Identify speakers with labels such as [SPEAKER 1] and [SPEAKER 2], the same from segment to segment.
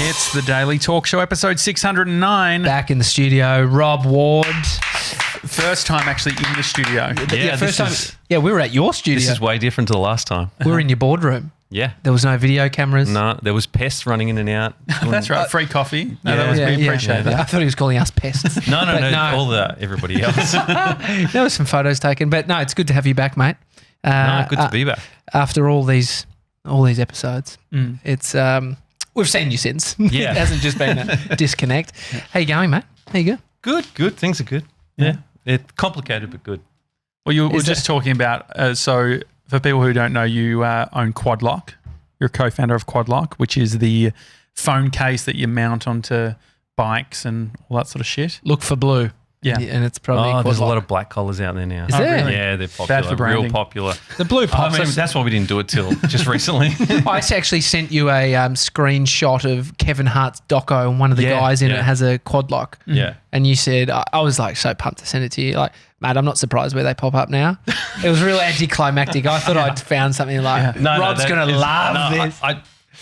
[SPEAKER 1] It's the Daily Talk Show, episode 609.
[SPEAKER 2] Back in the studio, Rob Ward.
[SPEAKER 1] First time actually in the studio.
[SPEAKER 2] First time. Yeah, we were at your studio.
[SPEAKER 3] This is way different to the last time.
[SPEAKER 2] We were in your boardroom.
[SPEAKER 3] Yeah.
[SPEAKER 2] There was no video cameras.
[SPEAKER 3] No, there was pests running in and out.
[SPEAKER 1] That's right. Free coffee. No,
[SPEAKER 3] Yeah.
[SPEAKER 1] we appreciate that.
[SPEAKER 2] I thought he was calling us pests.
[SPEAKER 3] No, everybody else.
[SPEAKER 2] There were some photos taken, but no, it's good to have you back, mate.
[SPEAKER 3] Good to be back.
[SPEAKER 2] After all these episodes, it's we've seen you since.
[SPEAKER 3] Yeah.
[SPEAKER 2] It hasn't just been a disconnect. How you going, mate? How you go?
[SPEAKER 3] Good. Things are good. Yeah. It's complicated, but good.
[SPEAKER 1] Well, you were just talking about, so for people who don't know, you own Quadlock. You're a co-founder of Quadlock, which is the phone case that you mount onto bikes and all that sort of shit.
[SPEAKER 2] Look for blue.
[SPEAKER 1] Yeah.
[SPEAKER 2] And it's probably
[SPEAKER 3] there's a lot of black collars out there now.
[SPEAKER 2] Is there?
[SPEAKER 1] Really?
[SPEAKER 3] Yeah, they're popular.
[SPEAKER 1] Bad for branding.
[SPEAKER 3] Real popular.
[SPEAKER 2] The blue pops.
[SPEAKER 3] That's why we didn't do it till just recently.
[SPEAKER 2] I actually sent you a screenshot of Kevin Hart's doco, and one of the guys in it has a Quadlock.
[SPEAKER 3] Yeah.
[SPEAKER 2] And you said, I was like so pumped to send it to you. Like, mate, I'm not surprised where they pop up now. It was real anticlimactic. I thought I'd found something like, Rob's going to love this.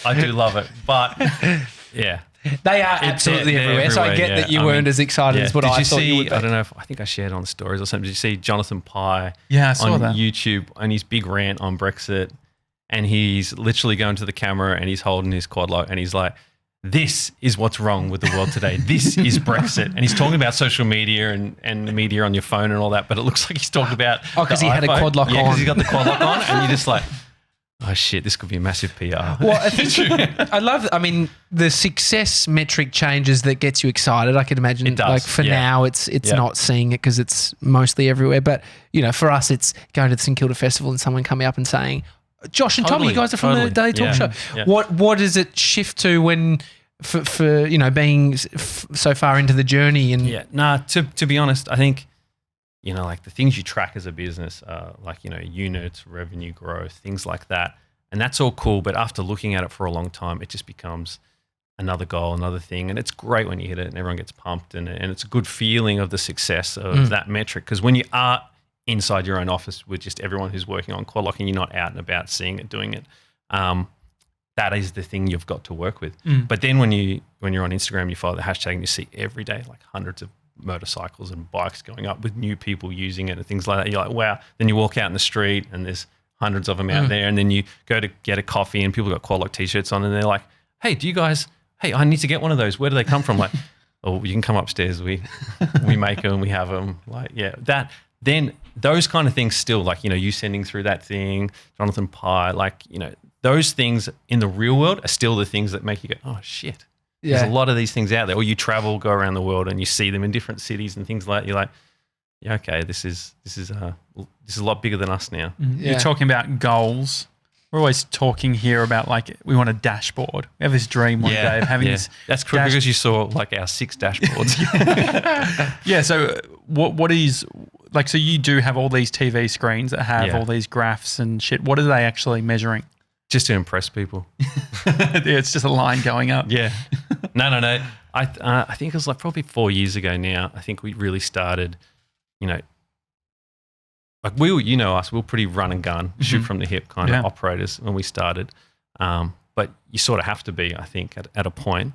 [SPEAKER 3] I do love it, but yeah.
[SPEAKER 2] They are absolutely everywhere. So I get that you weren't as excited as what I thought you would be.
[SPEAKER 3] I don't know I think I shared on the stories or something. Did you see Jonathan Pye
[SPEAKER 1] I saw
[SPEAKER 3] on
[SPEAKER 1] that.
[SPEAKER 3] YouTube and his big rant on Brexit? And he's literally going to the camera and he's holding his Quadlock and he's like, this is what's wrong with the world today. This is Brexit. And he's talking about social media and the media on your phone and all that, but it looks like he's talking about
[SPEAKER 2] because he had a Quadlock on.
[SPEAKER 3] Yeah, because he got the Quadlock on and you're just like, oh shit, this could be a massive PR.
[SPEAKER 2] Well, I think the success metric changes that gets you excited. I can imagine.
[SPEAKER 3] It does,
[SPEAKER 2] like for now, it's not seeing it because it's mostly everywhere. But for us, it's going to the St Kilda Festival and someone coming up and saying, "Josh and Tommy, you guys are from the Daily Talk Show."
[SPEAKER 3] Yeah.
[SPEAKER 2] What does it shift to when for being so far into the journey? And
[SPEAKER 3] to be honest, I think. Like the things you track as a business, units, revenue growth, things like that. And that's all cool. But after looking at it for a long time, it just becomes another goal, another thing. And it's great when you hit it and everyone gets pumped. And it's a good feeling of the success of that metric. Because when you are inside your own office with just everyone who's working on Quadlock and you're not out and about seeing it, doing it, that is the thing you've got to work with. But then when you're on Instagram, you follow the hashtag and you see every day like hundreds of motorcycles and bikes going up with new people using it and things like that. You're like, wow. Then you walk out in the street and there's hundreds of them out there. And then you go to get a coffee and people got Quadlock t-shirts on and they're like, hey, I need to get one of those. Where do they come from? Like, oh, you can come upstairs. We make them, we have them. Like, yeah, then those kind of things still like, you sending through that thing, Jonathan Pye, like, those things in the real world are still the things that make you go, oh shit. There's a lot of these things out there. Or you travel, go around the world, and you see them in different cities and things like that. You're like, yeah, okay, this is a lot bigger than us now.
[SPEAKER 1] You're talking about goals. We're always talking here about like we want a dashboard. We have this dream one day of having this.
[SPEAKER 3] That's cool because you saw like our 6 dashboards.
[SPEAKER 1] Yeah. So what is like? So you do have all these TV screens that have all these graphs and shit. What are they actually measuring?
[SPEAKER 3] Just to impress people.
[SPEAKER 1] It's just a line going up.
[SPEAKER 3] Yeah. No. I think it was like probably 4 years ago now. I think we really started, like we us, we were pretty run and gun, shoot from the hip kind of operators when we started. But you sort of have to be, I think, at a point.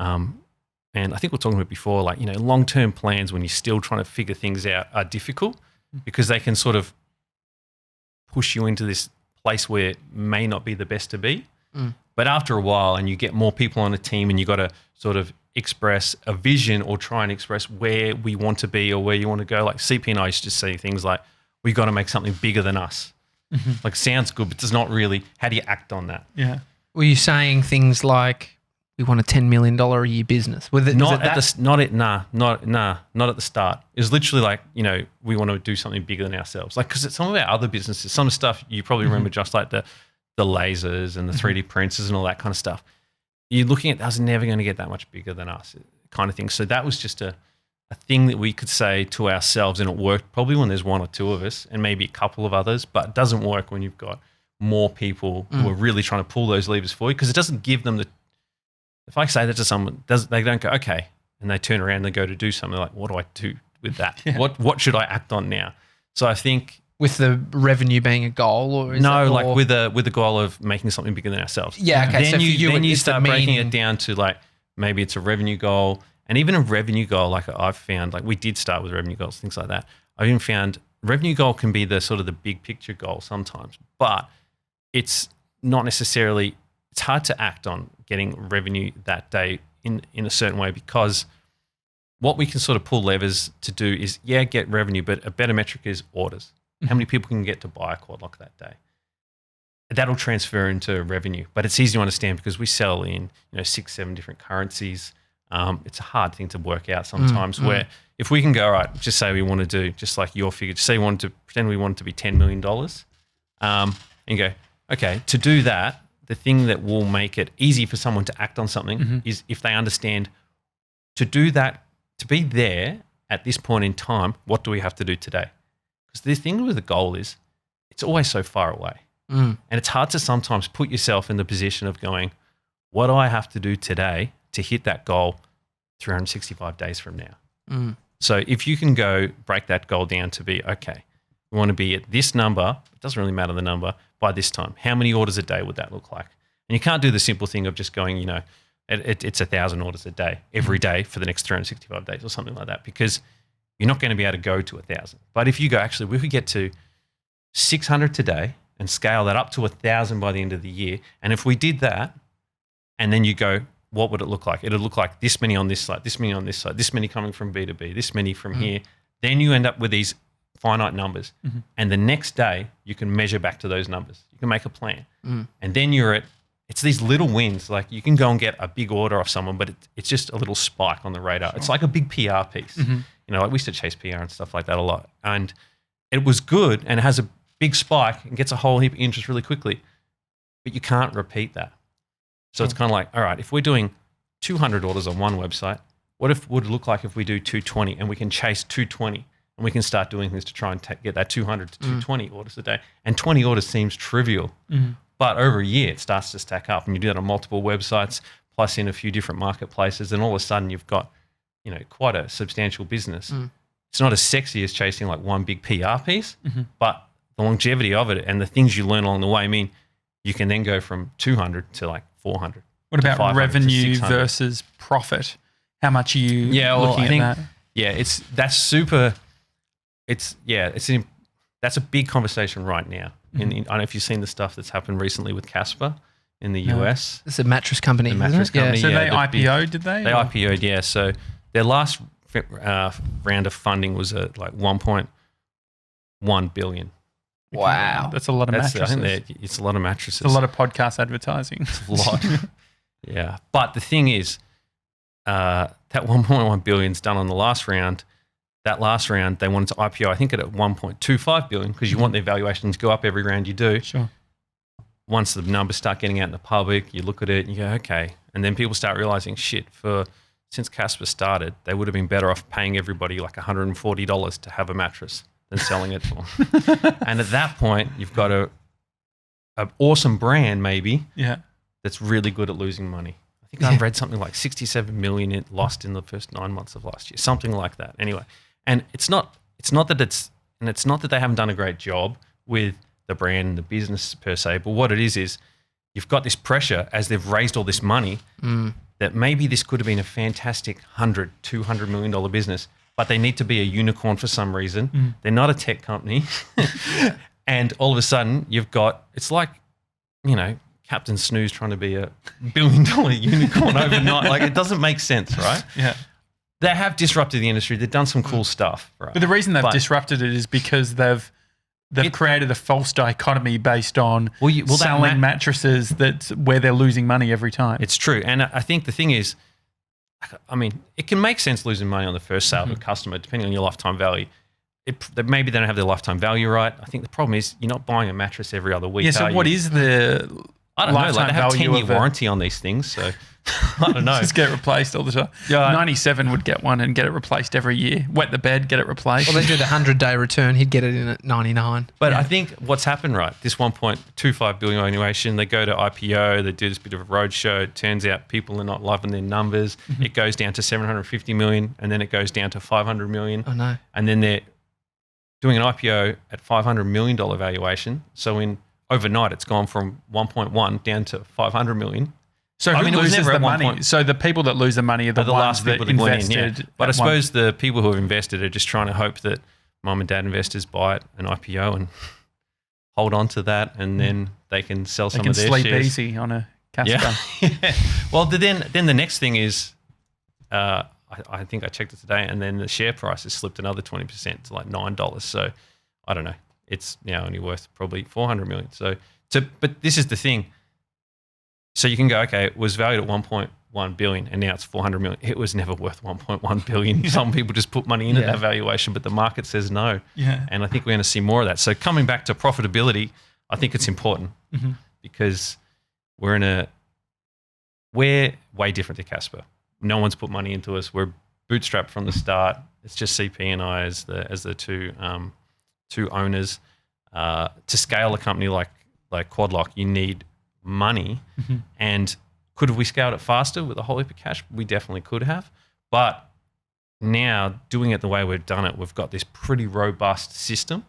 [SPEAKER 3] And I think we were talking about before, like, long-term plans when you're still trying to figure things out are difficult because they can sort of push you into this place where it may not be the best to be. But after a while and you get more people on a team and you got to sort of express a vision or try and express where we want to be or where you want to go. Like CP and I used to say things like, we got to make something bigger than us. Like sounds good, but does not really, how do you act on that?
[SPEAKER 1] Yeah.
[SPEAKER 2] Were you saying things like, we want a $10 million a year business?
[SPEAKER 3] Not at the start. It was literally like, we want to do something bigger than ourselves. Like, because some of our other businesses, some stuff you probably remember just like the lasers and the 3D printers and all that kind of stuff. You're looking at, that was never going to get that much bigger than us kind of thing. So that was just a thing that we could say to ourselves, and it worked probably when there's one or two of us and maybe a couple of others, but it doesn't work when you've got more people who are really trying to pull those levers for you because it doesn't give them if I say that to someone, they don't go, okay, and they turn around and they go to do something like, what do I do with that? What should I act on now? So I think
[SPEAKER 2] with the revenue being a goal, or is
[SPEAKER 3] no,
[SPEAKER 2] it
[SPEAKER 3] like with the goal of making something bigger than ourselves.
[SPEAKER 2] Yeah, okay.
[SPEAKER 3] Then
[SPEAKER 2] so
[SPEAKER 3] you start breaking it down to like maybe it's a revenue goal, and even a revenue goal. Like I've found, like we did start with revenue goals, things like that. I've even found revenue goal can be the sort of the big picture goal sometimes, but it's not necessarily. It's hard to act on getting revenue that day in a certain way, because what we can sort of pull levers to do is get revenue, but a better metric is orders. How many people can get to buy a quad lock that day? That'll transfer into revenue, but it's easy to understand because we sell in 6-7 different currencies. It's a hard thing to work out sometimes. Where if we can go, all right, just say we want to do just like your figure, just say we want to pretend we want it to be $10 million, and go, okay, to do that, the thing that will make it easy for someone to act on something is if they understand to do that, to be there at this point in time, what do we have to do today? Because the thing with the goal is it's always so far away. And it's hard to sometimes put yourself in the position of going, what do I have to do today to hit that goal 365 days from now? So if you can go break that goal down to be, okay, we want to be at this number, it doesn't really matter the number, by this time. How many orders a day would that look like? And you can't do the simple thing of just going, it's 1,000 orders a day, every day for the next 365 days or something like that, because you're not going to be able to go to 1,000. But if you go, actually, we could get to 600 today and scale that up to 1,000 by the end of the year. And if we did that, and then you go, what would it look like? It'll look like this many on this side, this many on this side, this many coming from B2B, this many from here. Then you end up with these finite numbers. And the next day, you can measure back to those numbers. You can make a plan. And then it's these little wins. Like you can go and get a big order off someone, but it's just a little spike on the radar. Sure. It's like a big PR piece. Like we used to chase PR and stuff like that a lot. And it was good and it has a big spike and gets a whole heap of interest really quickly. But you can't repeat that. So it's kind of like, all right, if we're doing 200 orders on one website, would it look like if we do 220 and we can chase 220 and we can start doing things to try and get that 200 to 220 orders a day? And 20 orders seems trivial, but over a year it starts to stack up, and you do that on multiple websites, plus in a few different marketplaces, and all of a sudden you've got, quite a substantial business. It's not as sexy as chasing like one big PR piece, but the longevity of it and the things you learn along the way mean you can then go from 200 to like 400.
[SPEAKER 1] What about revenue versus profit? How much are you looking at that?
[SPEAKER 3] Yeah, that's a big conversation right now. I don't know if you've seen the stuff that's happened recently with Casper in the US.
[SPEAKER 2] It's a mattress company.
[SPEAKER 3] The mattress company.
[SPEAKER 1] So they IPO'd, did they?
[SPEAKER 3] They IPO'd, yeah. So their last round of funding was at like 1.1 billion.
[SPEAKER 2] Wow.
[SPEAKER 1] That's a lot of mattresses.
[SPEAKER 3] I think it's a lot of mattresses.
[SPEAKER 1] It's a lot of podcast advertising.
[SPEAKER 3] It's a lot. Yeah. But the thing is, that 1.1 billion's done on the last round. That last round, they wanted to IPO, I think, at 1.25 billion, because you want their valuations to go up every round you do.
[SPEAKER 1] Sure.
[SPEAKER 3] Once the numbers start getting out in the public, you look at it and you go, okay. And then people start realizing, since Casper started, they would have been better off paying everybody like $140 to have a mattress than selling it for them. And at that point, you've got an awesome brand maybe that's really good at losing money. I think I've read something like 67 million lost in the first 9 months of last year, something like that. Anyway, and it's not that they haven't done a great job with the brand and the business per se, but what it is you've got this pressure as they've raised all this money that maybe this could have been a fantastic $200 million business, but they need to be a unicorn for some reason. They're not a tech company. And all of a sudden it's like, Captain Snooze trying to be a $1 billion unicorn overnight. Like, it doesn't make sense, right?
[SPEAKER 1] Yeah.
[SPEAKER 3] They have disrupted the industry. They've done some cool stuff, right?
[SPEAKER 1] But the reason they've disrupted it is because they've created a false dichotomy based on selling mattresses where they're losing money every time.
[SPEAKER 3] It's true. And I think the thing is, it can make sense losing money on the first sale to a customer, depending on your lifetime value. Maybe they don't have their lifetime value right. I think the problem is you're not buying a mattress every other week.
[SPEAKER 1] Yeah, so what is the
[SPEAKER 3] I don't know. Like, they have 10-year warranty on these things, so I don't know.
[SPEAKER 1] Just get it replaced all the time.
[SPEAKER 3] Yeah.
[SPEAKER 1] 97 would get one and get it replaced every year. Wet the bed, get it replaced.
[SPEAKER 2] Well, they do the 100-day return. He'd get it in at 99.
[SPEAKER 3] But I think what's happened, right, this 1.25 billion valuation, they go to IPO, they do this bit of a roadshow. It turns out people are not loving their numbers. It goes down to 750 million, and then it goes down to 500 million.
[SPEAKER 2] Oh, no.
[SPEAKER 3] And then they're doing an IPO at $500 million valuation. So overnight, it's gone from 1.1 down to 500 million.
[SPEAKER 1] So who loses the money? So the people that lose the money are the ones
[SPEAKER 3] last
[SPEAKER 1] that
[SPEAKER 3] people that went in.
[SPEAKER 1] invested.
[SPEAKER 3] Yeah. But I suppose the people who have invested are just trying to hope that mum and dad investors buy it, an IPO, and hold on to that, and then they can sell some of their shares.
[SPEAKER 1] They can sleep easy on a Casper.
[SPEAKER 3] Yeah. Well, then the next thing is, I think I checked it today, and then the share price has slipped another 20% to like $9. So I don't know. It's now only worth probably 400 million. So but this is the thing. So you can go, okay, it was valued at 1.1 billion and now it's 400 million. It was never worth 1.1 billion. Yeah. Some people just put money into that valuation, but the market says no. Yeah. And I think we're going to see more of that. So coming back to profitability, I think it's important because we're way different to Casper. No one's put money into us. We're bootstrapped from the start. It's just CP and I as the two owners. To scale a company like Quadlock, you need money. And could have we scaled it faster with a whole heap of cash? We definitely could have. But now doing it the way we've done it, we've got this pretty robust system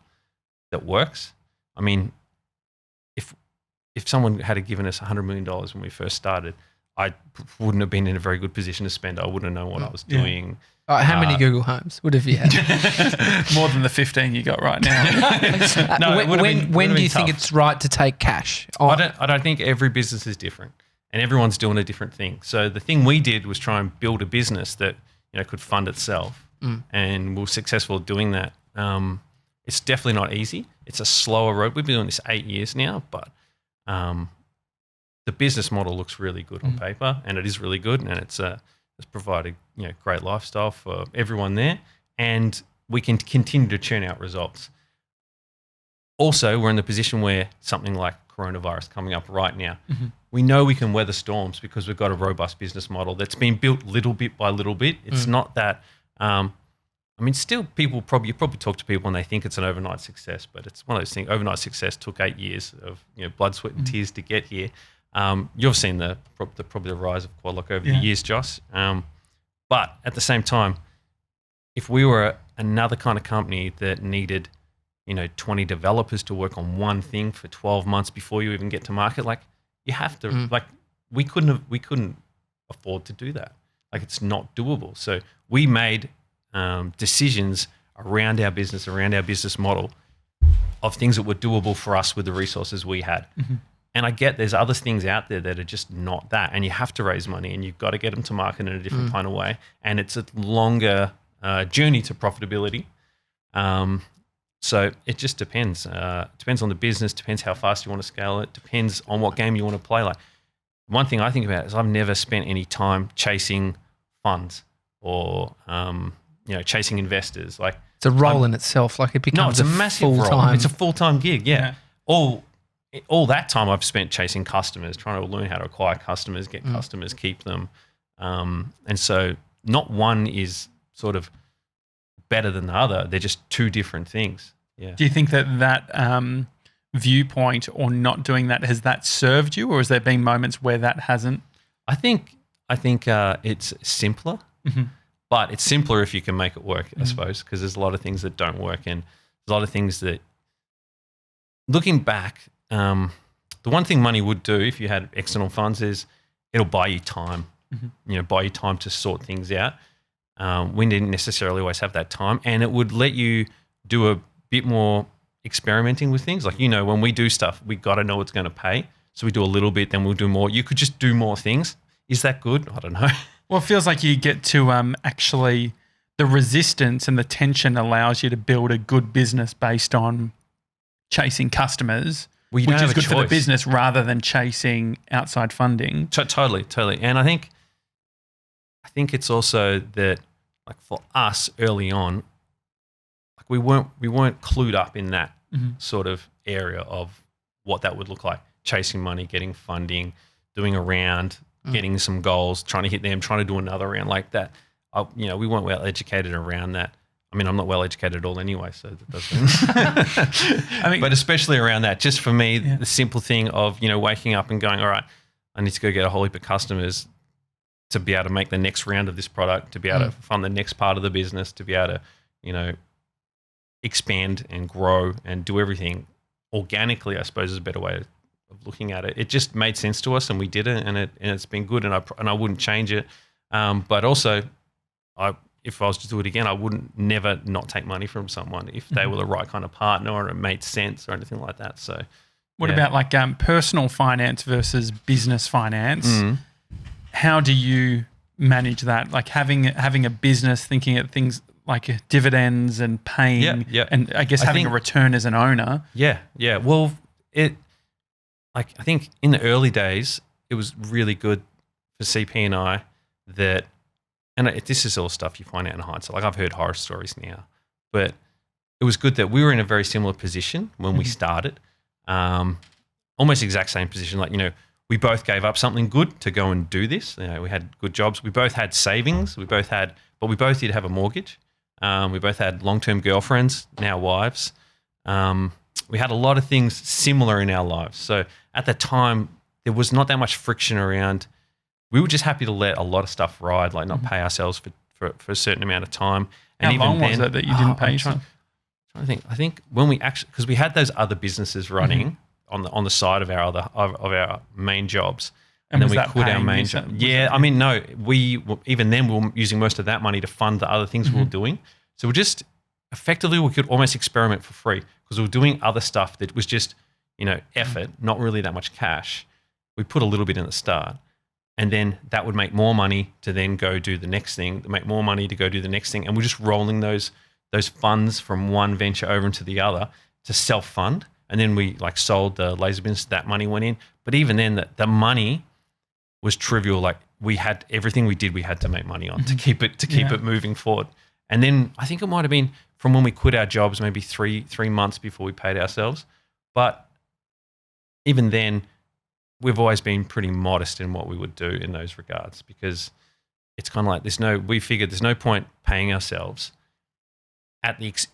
[SPEAKER 3] that works. I mean, if someone had given us $100 million when we first started, I wouldn't have been in a very good position to spend. I wouldn't have known what I was doing.
[SPEAKER 2] How many Google Homes would have you had?
[SPEAKER 1] More than the 15 you got right now.
[SPEAKER 2] No, when do you think it's right to take cash?
[SPEAKER 3] I don't think every business is different, and everyone's doing a different thing. So the thing we did was try and build a business that could fund itself, and we were successful doing that. It's definitely not easy. It's a slower road. We've been doing this 8 years now, but the business model looks really good on paper, and it is really good, and it's provided great lifestyle for everyone there, and we can continue to churn out results. Also, we're in the position where something like coronavirus coming up right now, we know we can weather storms because we've got a robust business model that's been built little bit by little bit. It's not that. Still, you probably talk to people and they think it's an overnight success, but it's one of those things. Overnight success took 8 years of blood, sweat, and tears to get here. You've seen probably the rise of Quadlock over the years, Josh. But at the same time, if we were another kind of company that needed, 20 developers to work on one thing for 12 months before you even get to market, you have to, we couldn't afford to do that. It's not doable. So we made decisions around our business model of things that were doable for us with the resources we had. And I get there's other things out there that are just not that, and you have to raise money and you've got to get them to market in a different kind of way. And it's a longer journey to profitability. So it just depends. Depends on the business, depends how fast you want to scale it, depends on what game you want to play. One thing I think about is I've never spent any time chasing funds or chasing investors.
[SPEAKER 2] It's a role in itself. It becomes
[SPEAKER 3] it's a massive role. It's a full-time gig. Yeah. All that time I've spent chasing customers, trying to learn how to acquire customers, get customers, keep them. And so not one is sort of better than the other. They're just two different things. Yeah.
[SPEAKER 1] Do you think that viewpoint or not doing that, has that served you, or has there been moments where that hasn't?
[SPEAKER 3] I think it's simpler, but it's simpler if you can make it work, I suppose, because there's a lot of things that don't work, and there's a lot of things that, looking back, the one thing money would do if you had external funds is it'll buy you time, buy you time to sort things out. We didn't necessarily always have that time, and it would let you do a bit more experimenting with things. When we do stuff, we got to know it's going to pay. So we do a little bit, then we'll do more. You could just do more things. Is that good? I don't know.
[SPEAKER 1] Well, it feels like you get to actually, the resistance and the tension allows you to build a good business based on chasing customers, which is good for the business rather than chasing outside funding.
[SPEAKER 3] Totally. And I think it's also that, for us early on, we weren't clued up in that sort of area of what that would look like. Chasing money, getting funding, doing a round, getting some goals, trying to hit them, trying to do another round like that. We weren't well educated around that. I mean, I'm not well educated at all anyway, so that doesn't. But especially around that, just for me, the simple thing of waking up and going, all right, I need to go get a whole heap of customers to be able to make the next round of this product, to be able to fund the next part of the business, to be able to expand and grow and do everything organically, I suppose is a better way of looking at it. It just made sense to us and we did it, and it's been good, and I wouldn't change it. But also, if I was to do it again, I wouldn't never not take money from someone if they were the right kind of partner or it made sense or anything like that. So,
[SPEAKER 1] what about like personal finance versus business finance? How do you manage that? Like having a business, thinking at things like dividends and paying, and I guess having a return as an owner.
[SPEAKER 3] Yeah. Well, I think in the early days, it was really good for CP and I that, and this is all stuff you find out in hindsight. Like I've heard horror stories now, but it was good that we were in a very similar position when we started, almost exact same position. Like, we both gave up something good to go and do this. We had good jobs. We both had savings. But we both did have a mortgage. We both had long-term girlfriends, now wives. We had a lot of things similar in our lives. So at the time, there was not that much friction around. We were just happy to let a lot of stuff ride, like not pay ourselves for a certain amount of time. And
[SPEAKER 1] how long was it that you didn't pay yourself?
[SPEAKER 3] I think when we actually, because we had those other businesses running on the side of our main jobs, and then we quit our main job. Yeah, I mean, no, we were using most of that money to fund the other things we were doing. So we just effectively we could almost experiment for free because we were doing other stuff that was just effort, not really that much cash. We put a little bit in the start, and then that would make more money to then go do the next thing, make more money to go do the next thing, and we're just rolling those funds from one venture over into the other to self-fund. And then we sold the laser business, that money went in. But even then, the money was trivial. Like we had everything we did, we had to make money on to keep it moving forward. And then I think it might have been from when we quit our jobs, maybe three months before we paid ourselves. But even then, we've always been pretty modest in what we would do in those regards, because it's kind of like we figured there's no point paying ourselves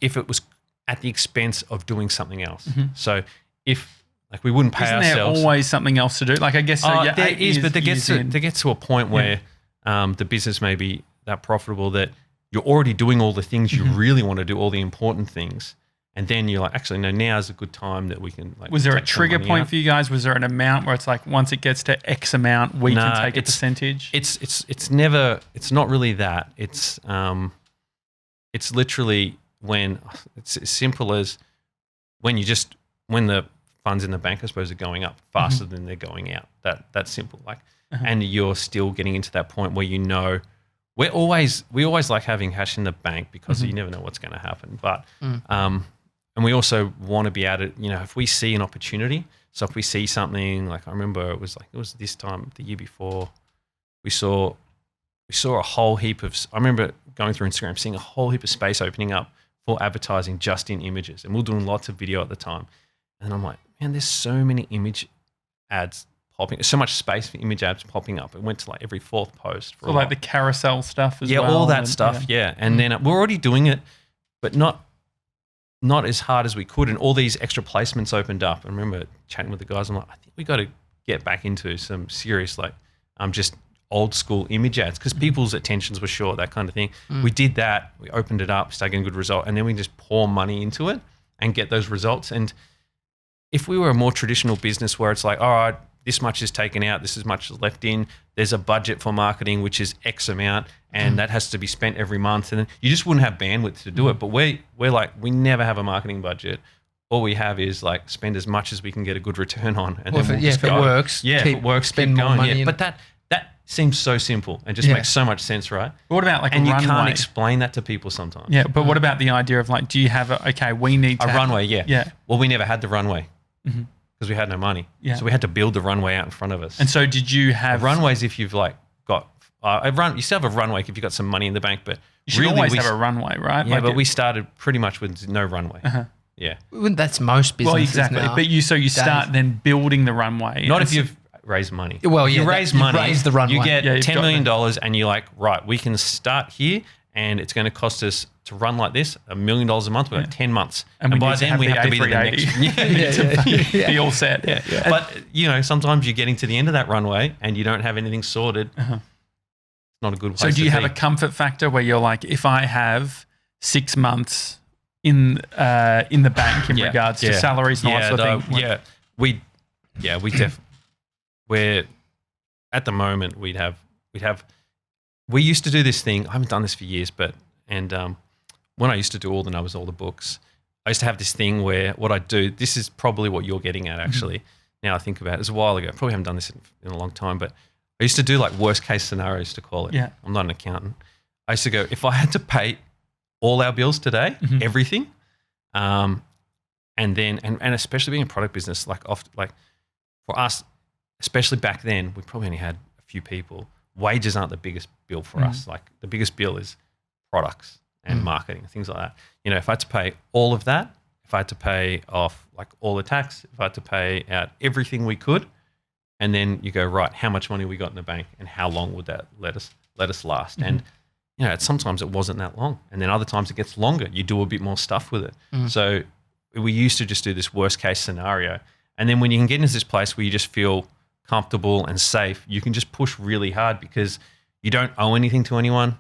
[SPEAKER 3] if it was at the expense of doing something else. So if we wouldn't pay ourselves. Isn't there
[SPEAKER 1] always something else to do? Like I guess so.
[SPEAKER 3] There is, but there gets to a point where the business may be that profitable that you're already doing all the things you really want to do, all the important things, and then you're like, actually, no, now is a good time that we can.
[SPEAKER 1] Was there a trigger point for you guys? Was there an amount where it's like once it gets to X amount, we can take a percentage?
[SPEAKER 3] It's never. It's not really that. It's literally. When it's as simple as when the funds in the bank, I suppose, are going up faster than they're going out. That's simple. And you're still getting into that point where we always like having cash in the bank because you never know what's going to happen. But and we also want to be able to, if we see an opportunity. So if we see something, like I remember it was this time the year before, we saw a whole heap of. I remember going through Instagram, seeing a whole heap of space opening up for advertising just in images. And we were doing lots of video at the time. And I'm like, man, there's so many image ads popping, so much space for image ads popping up. It went to every fourth post.
[SPEAKER 1] So the carousel stuff as well.
[SPEAKER 3] Yeah, all that stuff, yeah. And then we're already doing it, but not as hard as we could. And all these extra placements opened up. I remember chatting with the guys. I'm like, I think we got to get back into some serious, just old school image ads because people's attentions were short, that kind of thing. We did that. We opened it up, started getting a good result, and then we just pour money into it and get those results. And if we were a more traditional business where it's like, all right, this much is taken out, this is much is left in, there's a budget for marketing which is X amount, and that has to be spent every month, and then you just wouldn't have bandwidth to do it. But we're like, we never have a marketing budget. All we have is spend as much as we can get a good return on, and then
[SPEAKER 2] if it works,
[SPEAKER 3] if it works, spend more money. But that seems so simple and just makes so much sense, right?
[SPEAKER 1] But what about
[SPEAKER 3] and
[SPEAKER 1] a runway?
[SPEAKER 3] You can't explain that to people sometimes.
[SPEAKER 1] Yeah, but what about the idea of do you have we need to
[SPEAKER 3] a runway?
[SPEAKER 1] Yeah.
[SPEAKER 3] Well, we never had the runway because we had no money. Yeah. So we had to build the runway out in front of us.
[SPEAKER 1] And so did you have
[SPEAKER 3] runways if you've got you still have a runway if you've got some money in the bank, but
[SPEAKER 1] you should always have a runway, right?
[SPEAKER 3] Yeah, but we started pretty much with no runway. Yeah.
[SPEAKER 2] That's most businesses.
[SPEAKER 1] Well, exactly.
[SPEAKER 2] Now.
[SPEAKER 1] But you start then building the runway.
[SPEAKER 3] Not if you've raise money.
[SPEAKER 2] Well,
[SPEAKER 3] you raise money,
[SPEAKER 2] raise the runway.
[SPEAKER 3] you get $10 million and you're like, right, we can start here and it's going to cost us to run like this $1 million a month. We've got 10 months.
[SPEAKER 1] And by then we have to be the next be all set.
[SPEAKER 3] Yeah. But, sometimes you're getting to the end of that runway and you don't have anything sorted. It's not a good place
[SPEAKER 1] So do you have a comfort factor where you're like, if I have 6 months in the bank in regards to salaries and all that sort of thing?
[SPEAKER 3] We're at the moment we used to do this thing. I haven't done this for years, but when I used to do all the numbers, all the books, I used to have this thing where what I do. This is probably what you're getting at, actually. Now I think about it, it was a while ago. Probably haven't done this in a long time, but I used to do like worst case scenarios to call it.
[SPEAKER 1] Yeah.
[SPEAKER 3] I'm not an accountant. I used to go, if I had to pay all our bills today, everything, and especially being a product business, like for us, especially back then, we probably only had a few people. Wages aren't the biggest bill for us. Like the biggest bill is products and marketing, things like that. You know, if I had to pay all of that, if I had to pay off like all the tax, if I had to pay out everything we could, and then you go, right, how much money we got in the bank and how long would that let us last? And you know, sometimes it wasn't that long, and then other times it gets longer. You do a bit more stuff with it. So we used to just do this worst case scenario, and then when you can get into this place where you just feel comfortable and safe, you can just push really hard because you don't owe anything to anyone.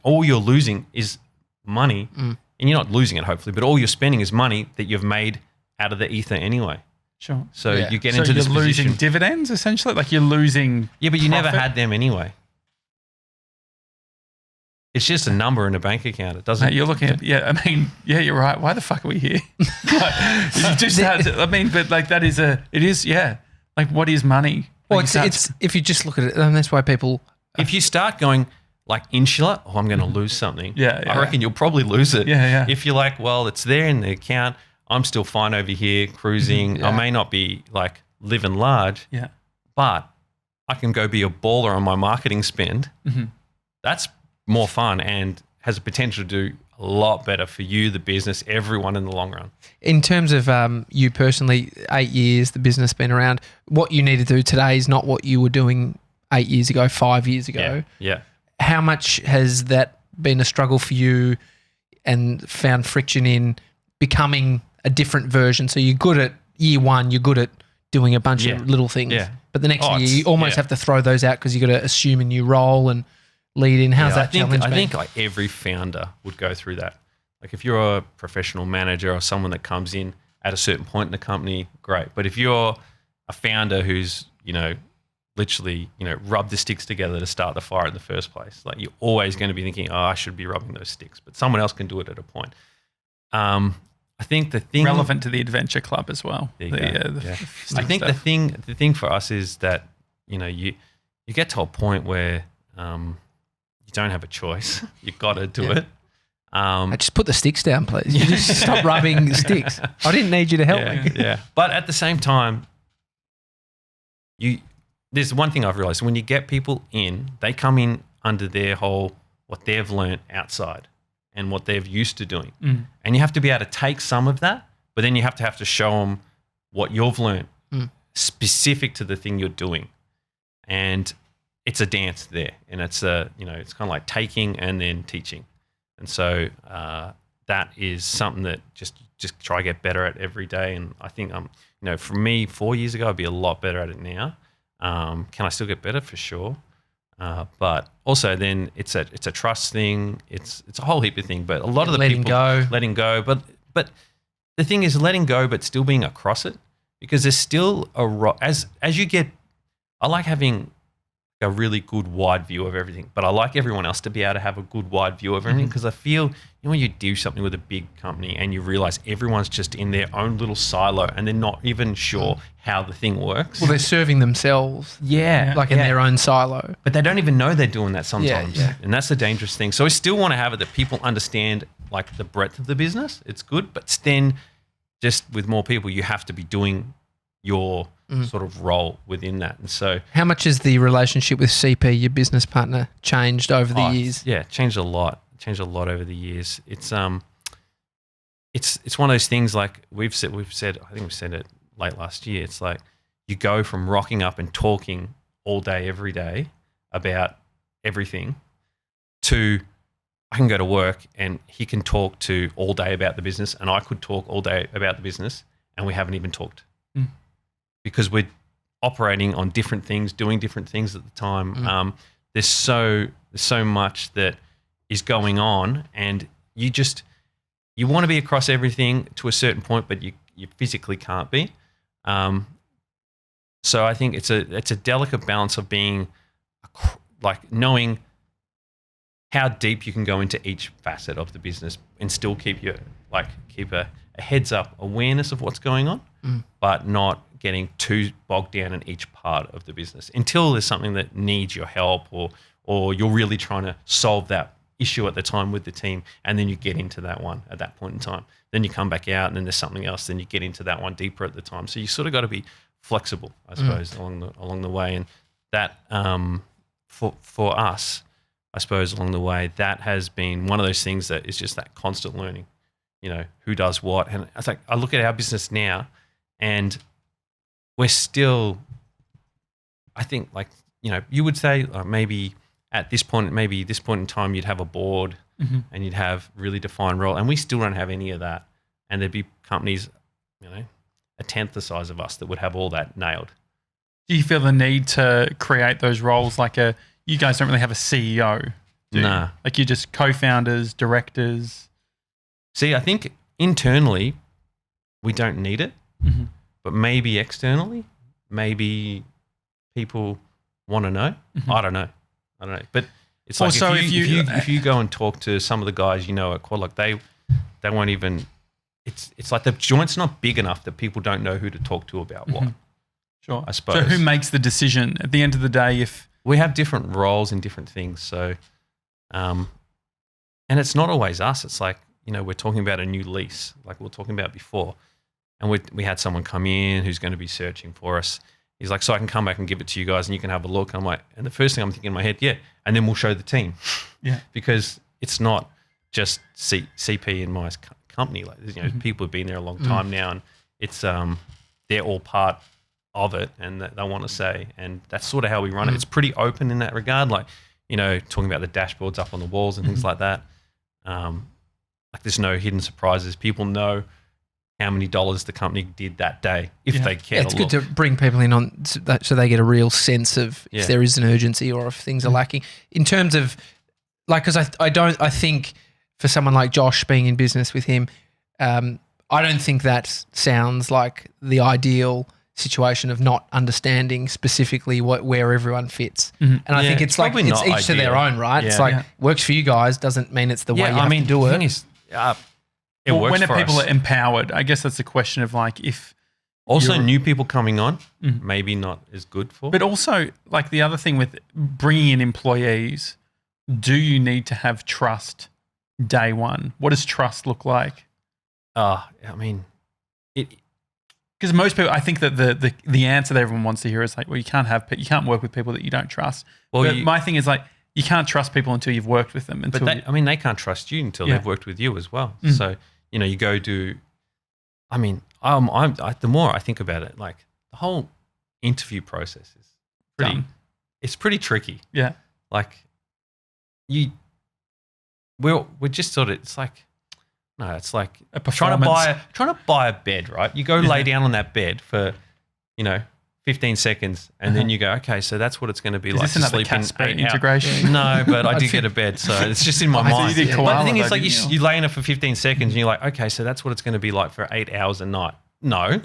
[SPEAKER 3] All you're losing is money, and you're not losing it hopefully, but all you're spending is money that you've made out of the ether anyway.
[SPEAKER 1] Sure.
[SPEAKER 3] So you get into this position.
[SPEAKER 1] You're losing dividends essentially, like you're losing.
[SPEAKER 3] Yeah, but you
[SPEAKER 1] profit.
[SPEAKER 3] never had them anyway. It's just a number in a bank account. It doesn't.
[SPEAKER 1] You're looking at. Yeah, I mean, yeah, you're right. Why the fuck are we here? You just had to, I mean, but like that is it is. Yeah. Like what is money?
[SPEAKER 2] Well,
[SPEAKER 1] Like
[SPEAKER 2] it's if you just look at it, and that's why people.
[SPEAKER 3] If you start going like insular, I'm going to lose something.
[SPEAKER 1] Yeah,
[SPEAKER 3] I reckon you'll probably lose it.
[SPEAKER 1] Yeah.
[SPEAKER 3] If you're like, well, it's there in the account. I'm still fine over here cruising. I may not be like living large.
[SPEAKER 1] Yeah.
[SPEAKER 3] But I can go be a baller on my marketing spend. That's more fun and has the potential to do a lot better for you, the business, everyone in the long run.
[SPEAKER 2] In terms of you personally, 8 years, the business been around, what you need to do today is not what you were doing 8 years ago, 5 years ago.
[SPEAKER 3] Yeah.
[SPEAKER 2] How much has that been a struggle for you and found friction in becoming a different version? So you're good at year one, you're good at doing a bunch of little things. Yeah. But the next year, you almost have to throw those out because you've got to assume a new role and lead in. How's that challenge been?
[SPEAKER 3] I think like every founder would go through that. Like if you're a professional manager or someone that comes in at a certain point in the company, great. But if you're a founder who's, literally, rubbed the sticks together to start the fire in the first place, like you're always going to be thinking, I should be rubbing those sticks, but someone else can do it at a point. I think the thing
[SPEAKER 1] relevant to the adventure club as well.
[SPEAKER 3] I think the thing for us is that, you get to a point where, you don't have a choice. You've got to do it.
[SPEAKER 2] Just put the sticks down, please. You just stop rubbing the sticks. I didn't need you to help me.
[SPEAKER 3] Yeah. But at the same time, there's one thing I've realized. When you get people in, they come in under their whole, what they've learned outside and what they're used to doing. And you have to be able to take some of that, but then you have to show them what you've learned specific to the thing you're doing. And it's a dance there, and it's it's kind of like taking and then teaching, and so that is something that just try to get better at every day. And I think for me 4 years ago, I'd be a lot better at it now. Can I still get better? For sure, but also then it's a trust thing. It's a whole heap of things. But a lot of the
[SPEAKER 2] letting
[SPEAKER 3] go. But the thing is letting go, but still being across it, because there's still as you get. I like having a really good wide view of everything, but I like everyone else to be able to have a good wide view of everything, because I feel when you do something with a big company and you realize everyone's just in their own little silo and they're not even sure how the thing works.
[SPEAKER 2] Well, they're serving themselves.
[SPEAKER 3] Yeah.
[SPEAKER 2] In their own silo.
[SPEAKER 3] But they don't even know they're doing that sometimes.
[SPEAKER 2] Yeah.
[SPEAKER 3] And that's the dangerous thing. So I still want to have it that people understand like the breadth of the business. It's good, but then just with more people, you have to be doing your sort of role within that. And so
[SPEAKER 2] how much has the relationship with CP, your business partner, changed over the years?
[SPEAKER 3] Yeah, changed a lot over the years. It's one of those things, like we've said, I think we said it late last year. It's like you go from rocking up and talking all day, every day about everything to I can go to work and he can talk to all day about the business and I could talk all day about the business and we haven't even talked. Because we're operating on different things, doing different things at the time. There's so much that is going on, and you just you want to be across everything to a certain point, but you physically can't be. So I think it's a delicate balance of being like knowing how deep you can go into each facet of the business and still keep a heads up awareness of what's going on, but not getting too bogged down in each part of the business until there's something that needs your help or you're really trying to solve that issue at the time with the team, and then you get into that one at that point in time. Then you come back out and then there's something else, then you get into that one deeper at the time. So you sort of got to be flexible, I suppose, along the way. And that for us, I suppose along the way, that has been one of those things that is just that constant learning, who does what. And it's like I look at our business now and we're still, I think you would say maybe at this point in time, you'd have a board and you'd have really defined role, and we still don't have any of that. And there'd be companies, a tenth the size of us that would have all that nailed.
[SPEAKER 1] Do you feel the need to create those roles? You guys don't really have a CEO, do you?
[SPEAKER 3] Nah.
[SPEAKER 1] Like you're just co-founders, directors.
[SPEAKER 3] See, I think internally we don't need it, but maybe externally, maybe people want to know. I don't know. But it's like
[SPEAKER 1] also,
[SPEAKER 3] if you go and talk to some of the guys at Quadlock, they won't even. It's like the joint's not big enough that people don't know who to talk to about what.
[SPEAKER 1] Sure.
[SPEAKER 3] I suppose.
[SPEAKER 1] So who makes the decision at the end of the day? If
[SPEAKER 3] we have different roles in different things, so, and it's not always us. It's like we're talking about a new lease, like we were talking about before, and we had someone come in who's going to be searching for us. He's like, so I can come back and give it to you guys and you can have a look. I'm like, and the first thing I'm thinking in my head, and then we'll show the team.
[SPEAKER 1] Yeah.
[SPEAKER 3] Because it's not just CP and my company. Like, people have been there a long time now, and it's they're all part of it, and that they want to say, and that's sort of how we run it. It's pretty open in that regard. Like, talking about the dashboards up on the walls and things like that. Like there's no hidden surprises. People know how many dollars the company did that day if they care.
[SPEAKER 2] It's good to bring people in on so they get a real sense of if there is an urgency or if things are lacking. In terms of because I think for someone like Josh being in business with him, I don't think that sounds like the ideal situation of not understanding specifically where everyone fits. And I think it's like it's each to their own, right? Yeah. It's like works for you guys doesn't mean it's the way you have to do it.
[SPEAKER 3] Thing is, when
[SPEAKER 1] people are empowered, I guess that's a question of if
[SPEAKER 3] also new people coming on, maybe not as good for.
[SPEAKER 1] But also the other thing with bringing in employees, do you need to have trust day one? What does trust look like? Because most people, I think that the answer that everyone wants to hear is you can't work with people that you don't trust. Well, but my thing is you can't trust people until you've worked with them.
[SPEAKER 3] But they can't trust you until they've worked with you as well. So you go do. The more I think about it, the whole interview process is pretty. It's pretty tricky.
[SPEAKER 1] Yeah.
[SPEAKER 3] We're just sort of. It's like. No, it's like
[SPEAKER 1] a
[SPEAKER 3] trying to buy a bed, right? You go lay down on that bed for, 15 seconds, and then you go, okay, so that's what it's going to be like to sleep in 8
[SPEAKER 1] integration.
[SPEAKER 3] No, but I did get a bed, so it's just in my mind. But the thing is, you lay in it for 15 seconds, and you're like, okay, so that's what it's going to be like for 8 hours a night. No,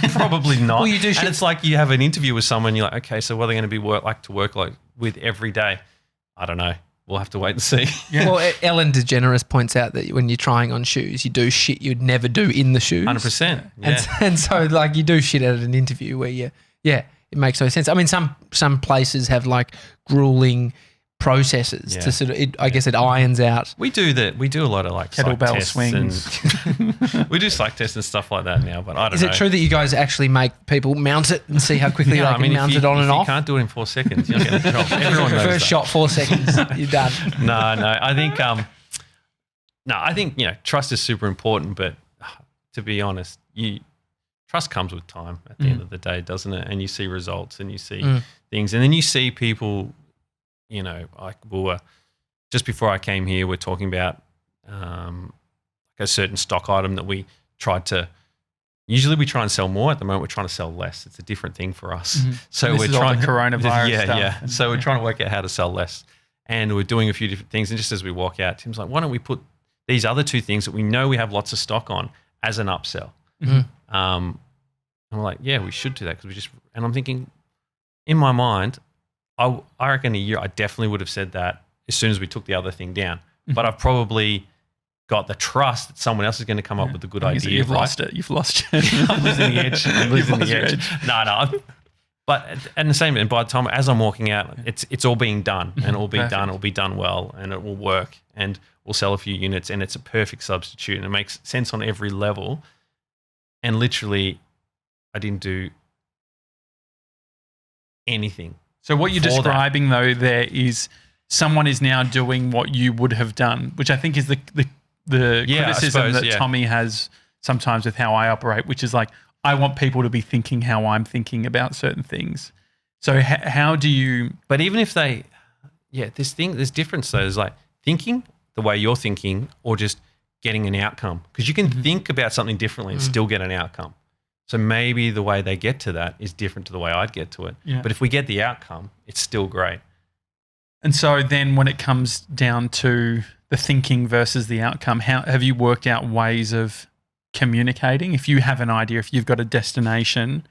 [SPEAKER 3] probably not.
[SPEAKER 2] Well, you do.
[SPEAKER 3] And it's like you have an interview with someone, you're like, okay, so what are they going to be work with every day? I don't know. We'll have to wait and see.
[SPEAKER 2] Yeah. Well, Ellen DeGeneres points out that when you're trying on shoes, you do shit you'd never do in the shoes.
[SPEAKER 3] 100%. Yeah.
[SPEAKER 2] And so you do shit at an interview where it makes no sense. I mean, some places have grueling processes to sort of, I guess it irons out.
[SPEAKER 3] We do that. We do a lot of
[SPEAKER 1] kettlebell swings.
[SPEAKER 3] We do psych tests and stuff like that now, but I don't know.
[SPEAKER 2] Is it true that you guys actually make people mount it and see how quickly they can mount it on and off?
[SPEAKER 3] You can't do it in 4 seconds. You'll get a job. Everyone knows
[SPEAKER 2] First shot, 4 seconds, you're done.
[SPEAKER 3] No. I think trust is super important, but to be honest, trust comes with time at the end of the day, doesn't it? And you see results and you see things, and then you see people. We were just before I came here, we're talking about a certain stock item that we tried to. Usually we try and sell more. At the moment, we're trying to sell less. It's a different thing for us. So we're trying
[SPEAKER 1] the coronavirus stuff.
[SPEAKER 3] Yeah. So we're trying to work out how to sell less, and we're doing a few different things. And just as we walk out, Tim's like, "Why don't we put these other two things that we know we have lots of stock on as an upsell. And we're like, yeah, we should do that because and I'm thinking in my mind, I reckon a year I definitely would have said that as soon as we took the other thing down. But I've probably got the trust that someone else is going to come up with a good idea.
[SPEAKER 1] You've lost it. You've lost it.
[SPEAKER 3] I'm losing the edge. I'm losing the edge. No. But and the same, and by the time as I'm walking out, it's all being done, and it'll be done. It'll be done well, and it will work, and we'll sell a few units, and it's a perfect substitute, and it makes sense on every level. And literally, I didn't do anything.
[SPEAKER 1] So what you're describing though there is someone is now doing what you would have done, which I think is the criticism that Tommy has sometimes with how I operate, which is like, I want people to be thinking how I'm thinking about certain things. So how do you...
[SPEAKER 3] But even if there's difference though. There's like thinking the way you're thinking or just getting an outcome. Because you can think about something differently and still get an outcome. So maybe the way they get to that is different to the way I'd get to it. Yeah. But if we get the outcome, it's still great.
[SPEAKER 1] And so then when it comes down to the thinking versus the outcome, how have you worked out ways of communicating? If you have an idea, if you've got a destination,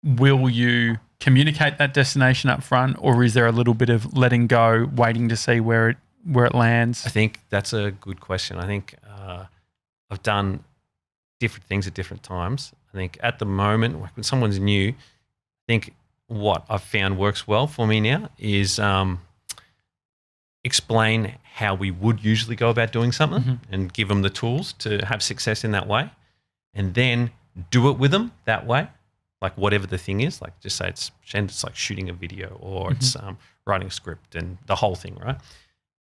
[SPEAKER 1] will you communicate that destination up front, or is there a little bit of letting go, waiting to see where it lands?
[SPEAKER 3] I think that's a good question. I think I've done different things at different times. I think at the moment, like when someone's new, I think what I've found works well for me now is explain how we would usually go about doing something and give them the tools to have success in that way, and then do it with them that way, like whatever the thing is. Like just say it's like shooting a video or it's writing a script and the whole thing, right?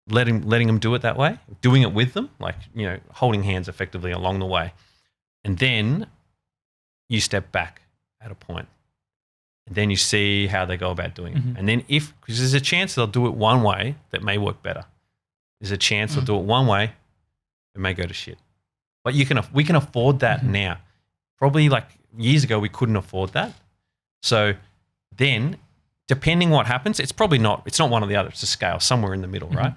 [SPEAKER 3] Letting them do it that way, doing it with them, like, holding hands effectively along the way. And then you step back at a point. And then you see how they go about doing it. And then because there's a chance they'll do it one way that may work better. There's a chance they'll do it one way, it may go to shit. But we can afford that now. Probably like years ago, we couldn't afford that. So then, depending what happens, it's not one or the other. It's a scale somewhere in the middle, right?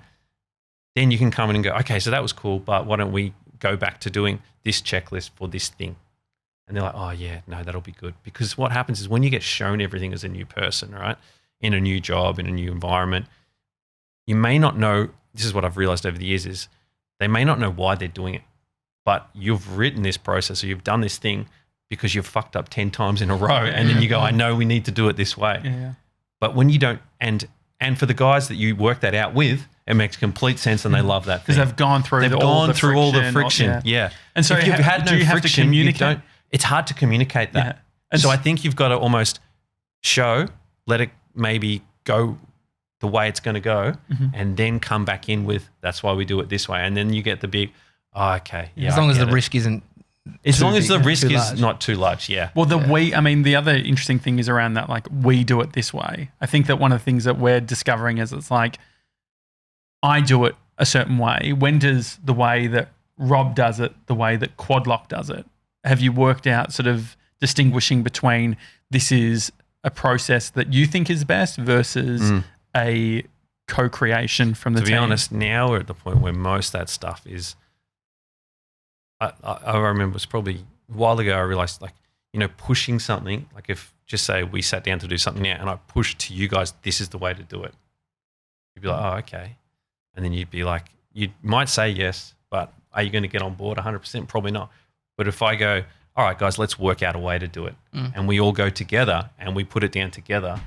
[SPEAKER 3] Then you can come in and go, okay, so that was cool, but why don't we go back to doing this checklist for this thing? And they're like, oh yeah, no, that'll be good. Because what happens is when you get shown everything as a new person, right, in a new job, in a new environment, you may not know, this is what I've realized over the years, is they may not know why they're doing it, but you've written this process or you've done this thing because you've fucked up 10 times in a row, and then you go, I know we need to do it this way.
[SPEAKER 1] Yeah.
[SPEAKER 3] But when you don't, and for the guys that you work that out with, it makes complete sense and they love that thing.
[SPEAKER 1] Because they've gone through all the friction.
[SPEAKER 3] Yeah.
[SPEAKER 1] And so
[SPEAKER 3] if you've had no
[SPEAKER 1] have
[SPEAKER 3] friction,
[SPEAKER 1] to communicate?
[SPEAKER 3] It's hard to communicate that.
[SPEAKER 1] Yeah.
[SPEAKER 3] And so I think you've got to almost let it maybe go the way it's going to go, and then come back in with, that's why we do it this way. And then you get the big, oh, okay. Yeah,
[SPEAKER 2] as long as the risk isn't
[SPEAKER 3] As long as the risk is
[SPEAKER 2] large.
[SPEAKER 3] not too large, yeah.
[SPEAKER 1] Well, the other interesting thing is around that, like, we do it this way. I think that one of the things that we're discovering is it's like, I do it a certain way. When does the way that Rob does it, the way that Quadlock does it? Have you worked out sort of distinguishing between this is a process that you think is best versus a co-creation from the team?
[SPEAKER 3] To be honest, now we're at the point where most of that stuff is, I remember it was probably a while ago I realized, like, pushing something, like if just say we sat down to do something now and I pushed to you guys, this is the way to do it. You'd be like, oh, okay. And then you'd be like, you might say yes, but are you going to get on board 100%? Probably not. But if I go, all right, guys, let's work out a way to do it. And we all go together and we put it down together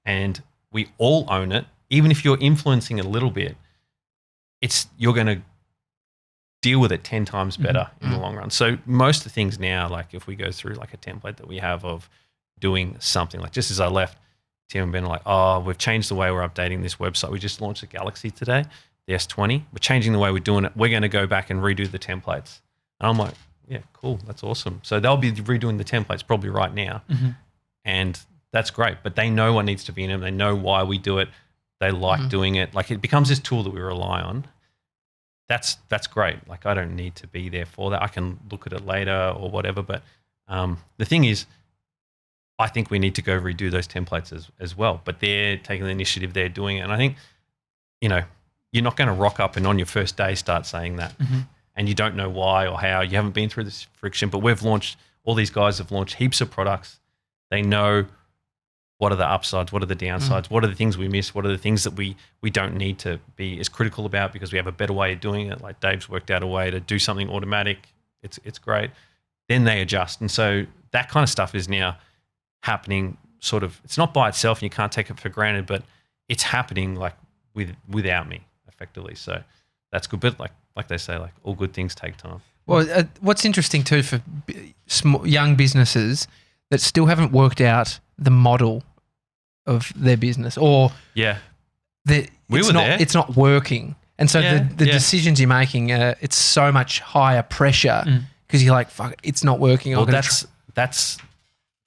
[SPEAKER 3] and we all own it, even if you're influencing it a little bit, you're going to deal with it 10 times better in the long run. So most of the things now, like if we go through like a template that we have of doing something, like just as I left, Tim and Ben are like, oh, we've changed the way we're updating this website. We just launched the Galaxy today, the S20. We're changing the way we're doing it. We're going to go back and redo the templates. And I'm like, yeah, cool. That's awesome. So they'll be redoing the templates probably right now. And that's great. But they know what needs to be in them. They know why we do it. They like doing it. Like it becomes this tool that we rely on. That's great. Like I don't need to be there for that. I can look at it later or whatever. But the thing is, I think we need to go redo those templates as well. But they're taking the initiative, they're doing it. And I think, you're not going to rock up and on your first day start saying that. and you don't know why or how. You haven't been through this friction, but all these guys have launched heaps of products. They know what are the upsides, what are the downsides, what are the things we miss, what are the things that we don't need to be as critical about because we have a better way of doing it. Like Dave's worked out a way to do something automatic. It's great. Then they adjust. And so that kind of stuff is now happening sort of, it's not by itself and you can't take it for granted, but it's happening like without me effectively. So that's good. But like they say, like all good things take time.
[SPEAKER 2] Well, what's interesting too for young businesses that still haven't worked out the model of their business, or it's not working, and so the decisions you're making, it's so much higher pressure because you're like, fuck, it's not working.
[SPEAKER 3] Well, that's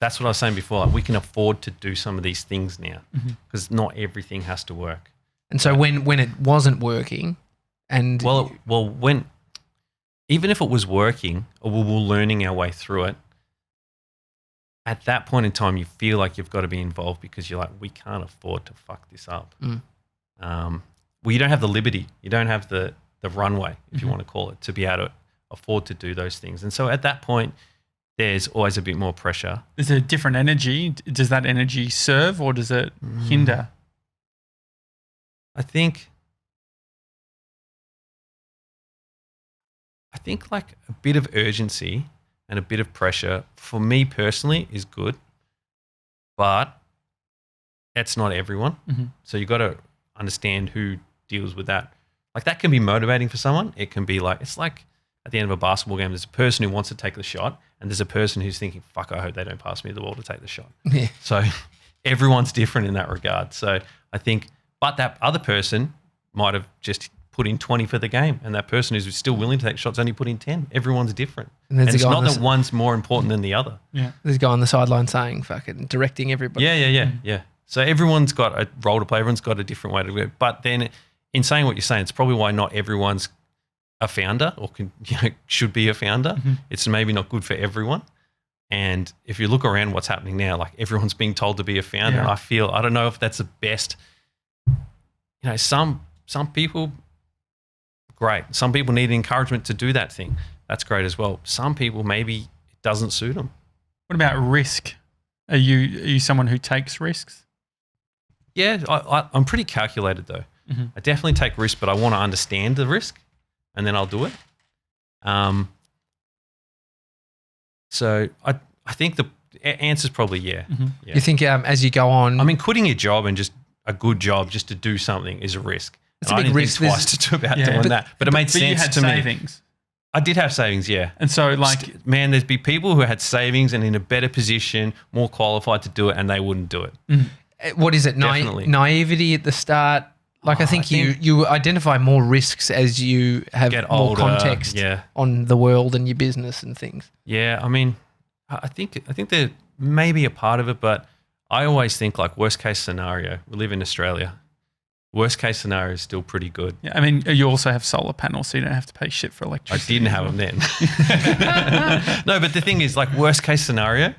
[SPEAKER 3] what I was saying before. Like we can afford to do some of these things now because not everything has to work.
[SPEAKER 2] And so when it wasn't working, and
[SPEAKER 3] when even if it was working, or we were learning our way through it. At that point in time, you feel like you've got to be involved because you're like, we can't afford to fuck this up. Well, you don't have the liberty. You don't have the runway, if you want to call it, to be able to afford to do those things. And so at that point, there's always a bit more pressure.
[SPEAKER 1] Is it a different energy? Does that energy serve or does it hinder?
[SPEAKER 3] I think like a bit of urgency and a bit of pressure for me personally is good, but that's not everyone. So you got to understand who deals with that. Like that can be motivating for someone. It can be like, it's like at the end of a basketball game, there's a person who wants to take the shot and there's a person who's thinking, fuck, I hope they don't pass me the ball to take the shot.
[SPEAKER 2] Yeah.
[SPEAKER 3] So everyone's different in that regard. So I think, but that other person might have just put in 20 for the game, and that person who's still willing to take shots only put in 10. Everyone's different. And it's not that one's more important than the other.
[SPEAKER 2] Yeah. There's a guy on the sideline saying fucking directing everybody.
[SPEAKER 3] Yeah. So everyone's got a role to play. Everyone's got a different way to do it. But then in saying what you're saying, it's probably why not everyone's a founder or should be a founder. It's maybe not good for everyone. And if you look around what's happening now, like everyone's being told to be a founder.
[SPEAKER 1] Yeah.
[SPEAKER 3] I don't know if that's the best. Some people, great. Some people need encouragement to do that thing. That's great as well. Some people, maybe it doesn't suit them.
[SPEAKER 1] What about risk? Are you someone who takes risks?
[SPEAKER 3] Yeah, I'm pretty calculated though. I definitely take risks, but I want to understand the risk and then I'll do it. So I think the answer is probably yeah.
[SPEAKER 2] You think as you go on...
[SPEAKER 3] I mean, quitting your job and just a good job just to do something is a risk.
[SPEAKER 2] It's a big risk.
[SPEAKER 3] Think twice about doing that. But it made sense
[SPEAKER 1] you had
[SPEAKER 3] to me.
[SPEAKER 1] savings.
[SPEAKER 3] I did have savings, yeah.
[SPEAKER 1] And so like...
[SPEAKER 3] Man, there'd be people who had savings and in a better position, more qualified to do it, and they wouldn't do it.
[SPEAKER 2] What is it?
[SPEAKER 3] Definitely.
[SPEAKER 2] Naivety at the start? Like I think you identify more risks as you have
[SPEAKER 3] get
[SPEAKER 2] more
[SPEAKER 3] older,
[SPEAKER 2] context on the world and your business and things.
[SPEAKER 3] Yeah, I mean, I think there may be a part of it, but I always think like worst case scenario, we live in Australia, worst case scenario is still pretty good.
[SPEAKER 1] Yeah, I mean, you also have solar panels, so you don't have to pay shit for electricity.
[SPEAKER 3] I didn't have them then. No, but the thing is like worst case scenario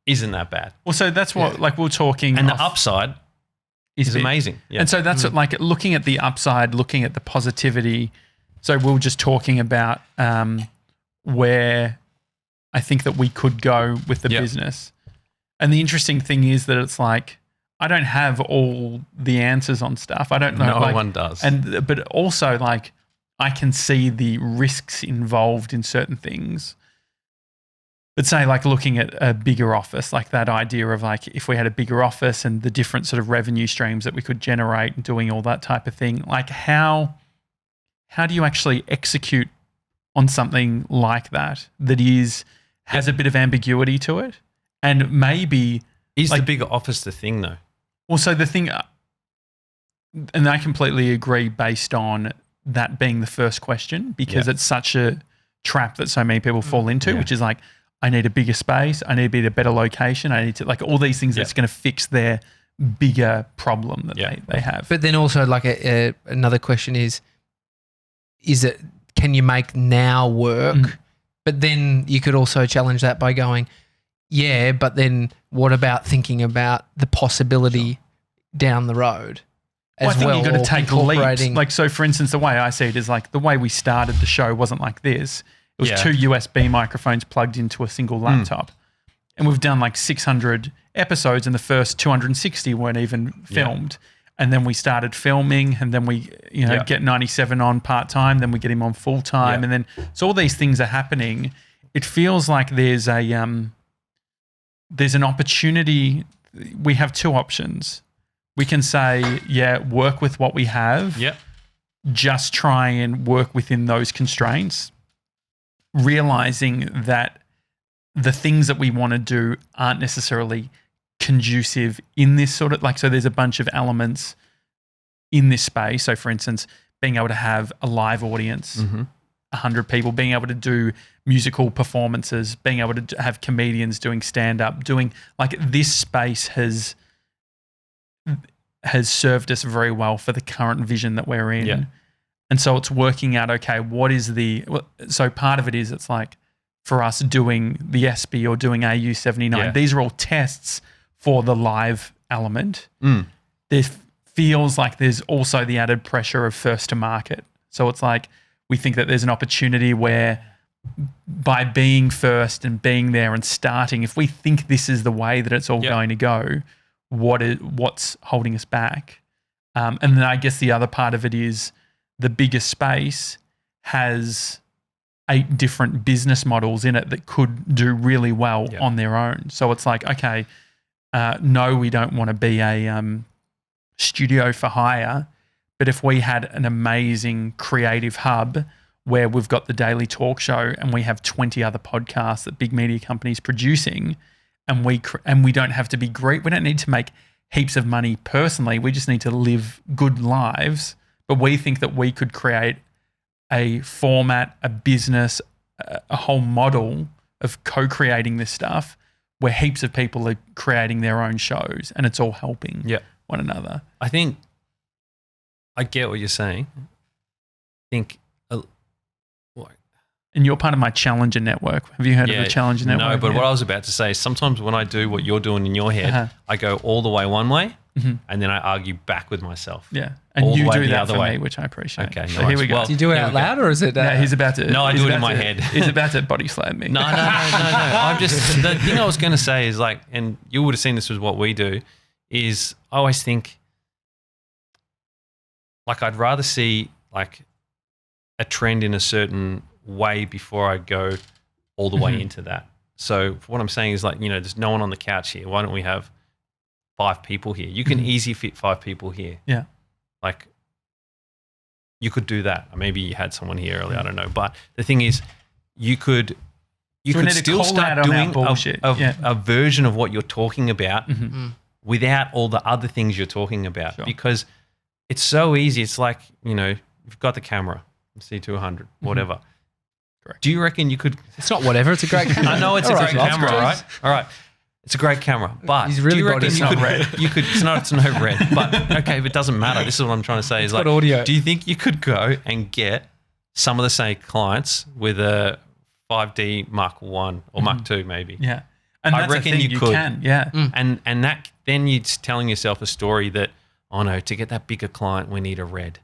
[SPEAKER 3] isn't that bad.
[SPEAKER 1] Well, so that's what like we're talking.
[SPEAKER 3] And the upside is amazing. Yeah.
[SPEAKER 1] And so that's what, like looking at the upside, looking at the positivity. So we were just talking about where I think that we could go with the business. And the interesting thing is that it's like, I don't have all the answers on stuff. I don't know.
[SPEAKER 3] No one does.
[SPEAKER 1] But also like I can see the risks involved in certain things. But say like looking at a bigger office, like that idea of like if we had a bigger office and the different sort of revenue streams that we could generate and doing all that type of thing, like how do you actually execute on something like that has a bit of ambiguity to it? And maybe
[SPEAKER 3] is like, the bigger office the thing though?
[SPEAKER 1] Well, so the thing, and I completely agree based on that being the first question because it's such a trap that so many people fall into, which is like, I need a bigger space. I need to be at a better location. I need to like all these things that's going to fix their bigger problem that they have.
[SPEAKER 2] But then also like another question is it, can you make now work? But then you could also challenge that by going, but then what about thinking about the possibility down the road? as
[SPEAKER 1] I think
[SPEAKER 2] well.
[SPEAKER 1] you've got to
[SPEAKER 2] or
[SPEAKER 1] take
[SPEAKER 2] incorporating-
[SPEAKER 1] leaps. Like, so for instance, the way I see it is like the way we started the show wasn't like this. It was 2 USB microphones plugged into a single laptop. And we've done like 600 episodes, and the first 260 weren't even filmed. And then we started filming, and then we, get 97 on part-time, then we get him on full-time. And then, so all these things are happening. It feels like there's an opportunity. We have two options. We can say, work with what we have.
[SPEAKER 3] Yep.
[SPEAKER 1] Just try and work within those constraints, realizing that the things that we want to do aren't necessarily conducive in this sort of so there's a bunch of elements in this space. So for instance, being able to have a live audience, 100 people, being able to do musical performances, being able to have comedians doing stand-up, doing this space has served us very well for the current vision that we're in.
[SPEAKER 3] Yeah.
[SPEAKER 1] And so it's working out, okay, what is so part of it is it's like for us doing the SB or doing AU79, these are all tests for the live element. There feels like there's also the added pressure of first to market. So it's like we think that there's an opportunity where by being first and being there and starting, if we think this is the way that it's all going to go, what's holding us back? And then I guess the other part of it is the bigger space has 8 different business models in it that could do really well on their own. So it's like, okay, no, we don't want to be a studio for hire, but if we had an amazing creative hub where we've got the daily talk show and we have 20 other podcasts that big media companies producing, and we don't have to be great, we don't need to make heaps of money personally, we just need to live good lives. But we think that we could create a format, a business, a whole model of co-creating this stuff where heaps of people are creating their own shows and it's all helping one another.
[SPEAKER 3] I think I get what you're saying. I think
[SPEAKER 1] and you're part of my Challenger network. Have you heard of the Challenger network?
[SPEAKER 3] No, but what I was about to say is sometimes when I do what you're doing in your head, I go all the way one way and then I argue back with myself.
[SPEAKER 1] Yeah. And you do that for me, which I appreciate.
[SPEAKER 3] Okay,
[SPEAKER 1] so
[SPEAKER 3] nice.
[SPEAKER 1] here we go.
[SPEAKER 3] Well,
[SPEAKER 2] do you do it out loud or is it?
[SPEAKER 1] No, he's about to.
[SPEAKER 3] No, I do it in my head.
[SPEAKER 1] He's about to body slam me.
[SPEAKER 3] No. I'm just, the thing I was going to say is and you would have seen this was what we do, is I always think I'd rather see a trend in a certain way before I go all the way into that. So what I'm saying is there's no one on the couch here. Why don't we have 5 people here? You can easily fit 5 people here.
[SPEAKER 1] Yeah.
[SPEAKER 3] You could do that. Maybe you had someone here earlier, I don't know. But the thing is, you could still start doing a version of what you're talking about without all the other things you're talking about because it's so easy. It's you've got the camera, C200, whatever. Correct. Do you reckon you could?
[SPEAKER 2] It's not whatever. It's a great camera.
[SPEAKER 3] I know it's a great camera, right? All right. It's a great camera, but
[SPEAKER 2] he's really
[SPEAKER 3] do you reckon
[SPEAKER 2] you
[SPEAKER 3] could? It's not red, but okay, but it doesn't matter. This is what I'm trying to say. Is
[SPEAKER 2] audio.
[SPEAKER 3] Do you think you could go and get some of the same clients with a 5D Mark 1 or Mark 2 maybe?
[SPEAKER 1] Yeah, and I reckon you could. Can. Yeah,
[SPEAKER 3] and that then you're telling yourself a story that to get that bigger client we need a red.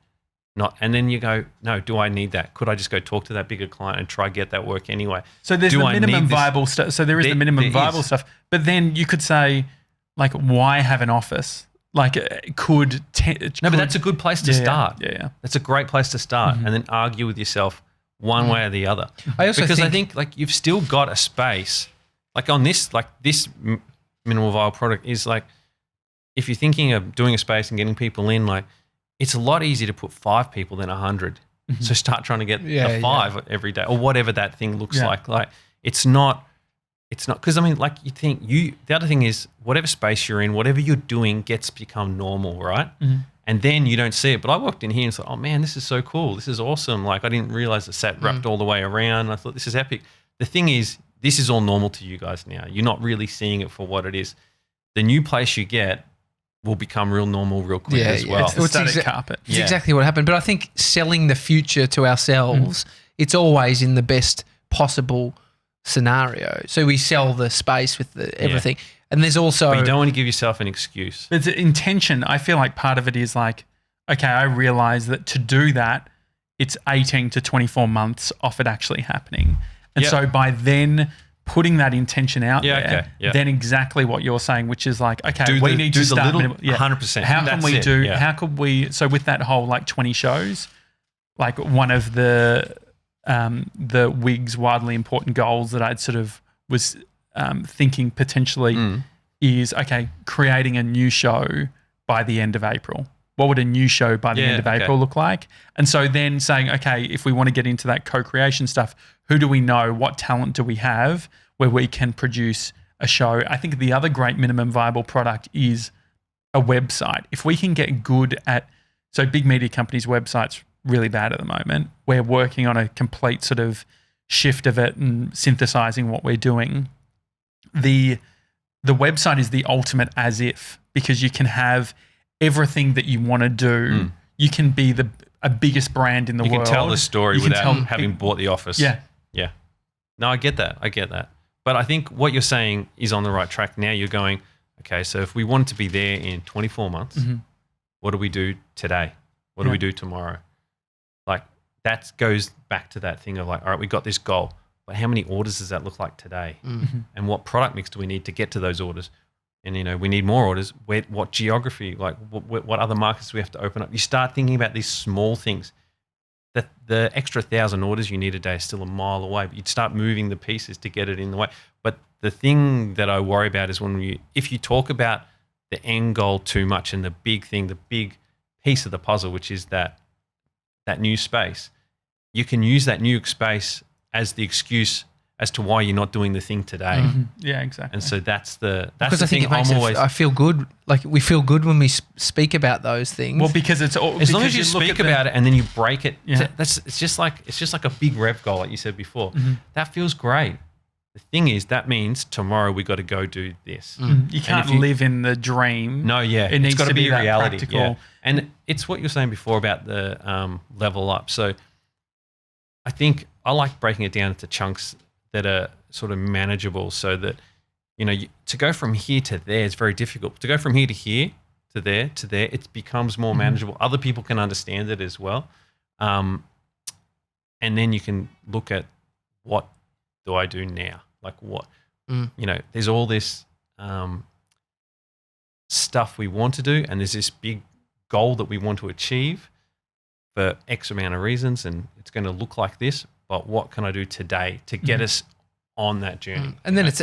[SPEAKER 3] And then you go, no, do I need that? Could I just go talk to that bigger client and try get that work anyway?
[SPEAKER 1] So there's the minimum viable stuff. So there is the minimum viable stuff. But then you could say, why have an office? But
[SPEAKER 3] that's a good place to start.
[SPEAKER 1] Yeah.
[SPEAKER 3] That's a great place to start, and then argue with yourself one way or the other.
[SPEAKER 2] I think
[SPEAKER 3] you've still got a space, on this, this minimal viable product is if you're thinking of doing a space and getting people in, it's a lot easier to put 5 people than 100. So start trying to get the 5 every day or whatever that thing looks like. It's not because you think the other thing is whatever space you're in, whatever you're doing gets become normal, right? And then you don't see it. But I walked in here and thought, oh man, this is so cool. This is awesome. I didn't realize the set wrapped all the way around. I thought this is epic. The thing is, this is all normal to you guys now. You're not really seeing it for what it is. The new place you get will become real normal real quick as well.
[SPEAKER 1] It's the static carpet.
[SPEAKER 2] It's exactly what happened. But I think selling the future to ourselves, it's always in the best possible scenario. So we sell the space with everything. And there's also...
[SPEAKER 3] But you don't want to give yourself an excuse.
[SPEAKER 1] There's an intention. I feel like part of it is okay, I realize that to do that, it's 18 to 24 months off it actually happening. And so by then putting that intention out there, then exactly what you're saying, which is like, okay, we need to start
[SPEAKER 3] 100%.
[SPEAKER 1] How can we do, how could we, so with that whole like 20 shows, like one of the WIG's widely important goals that I'd sort of was thinking potentially is, okay, creating a new show by the end of April. What would a new show by the end of April look like? And so then saying, okay, if we want to get into that co-creation stuff, who do we know? What talent do we have where we can produce a show? I think the other great minimum viable product is a website. If we can get good at, so big media companies' websites really bad at the moment. We're working on a complete sort of shift of it and synthesizing what we're doing. The website is the ultimate as if, because you can have everything that you want to do. You can be a biggest brand in the world.
[SPEAKER 3] You can tell the story without having bought the office.
[SPEAKER 1] Yeah.
[SPEAKER 3] No, I get that. But I think what you're saying is on the right track. Now you're going, okay, so if we want to be there in 24 months, what do we do today? What do we do tomorrow? Like that goes back to that thing of like, all right, we got this goal, but how many orders does that look like today? And what product mix do we need to get to those orders? And, you know, we need more orders. What geography, like what other markets do we have to open up? You start thinking about these small things. That the extra 1,000 orders you need a day is still a mile away, but you'd start moving the pieces to get it in the way. But the thing that I worry about is if you talk about the end goal too much and the big thing, the big piece of the puzzle, which is that new space, you can use that new space as the excuse as to why you're not doing the thing today.
[SPEAKER 1] Yeah, exactly.
[SPEAKER 3] And so that's the
[SPEAKER 2] thing. I feel good. Like we feel good when we speak about those things.
[SPEAKER 1] Well, because it's all,
[SPEAKER 3] as long as you speak about it and then you break it. Yeah. It's just like a big rev goal, like you said before. That feels great. The thing is, that means tomorrow we got to go do this.
[SPEAKER 1] You can't live in the dream.
[SPEAKER 3] No,
[SPEAKER 1] it needs
[SPEAKER 3] got to be reality.
[SPEAKER 1] Practical.
[SPEAKER 3] Yeah. And it's what you're saying before about the level up. So I think I like breaking it down into chunks that are sort of manageable, so that, you know, to go from here to there is very difficult. To go from here to here, to there, it becomes more manageable. Other people can understand it as well. And then you can look at, what do I do now? Like what, you know, there's all this stuff we want to do, and there's this big goal that we want to achieve for X amount of reasons, and it's going to look like this. But what can I do today to get us on that journey?
[SPEAKER 2] And then it's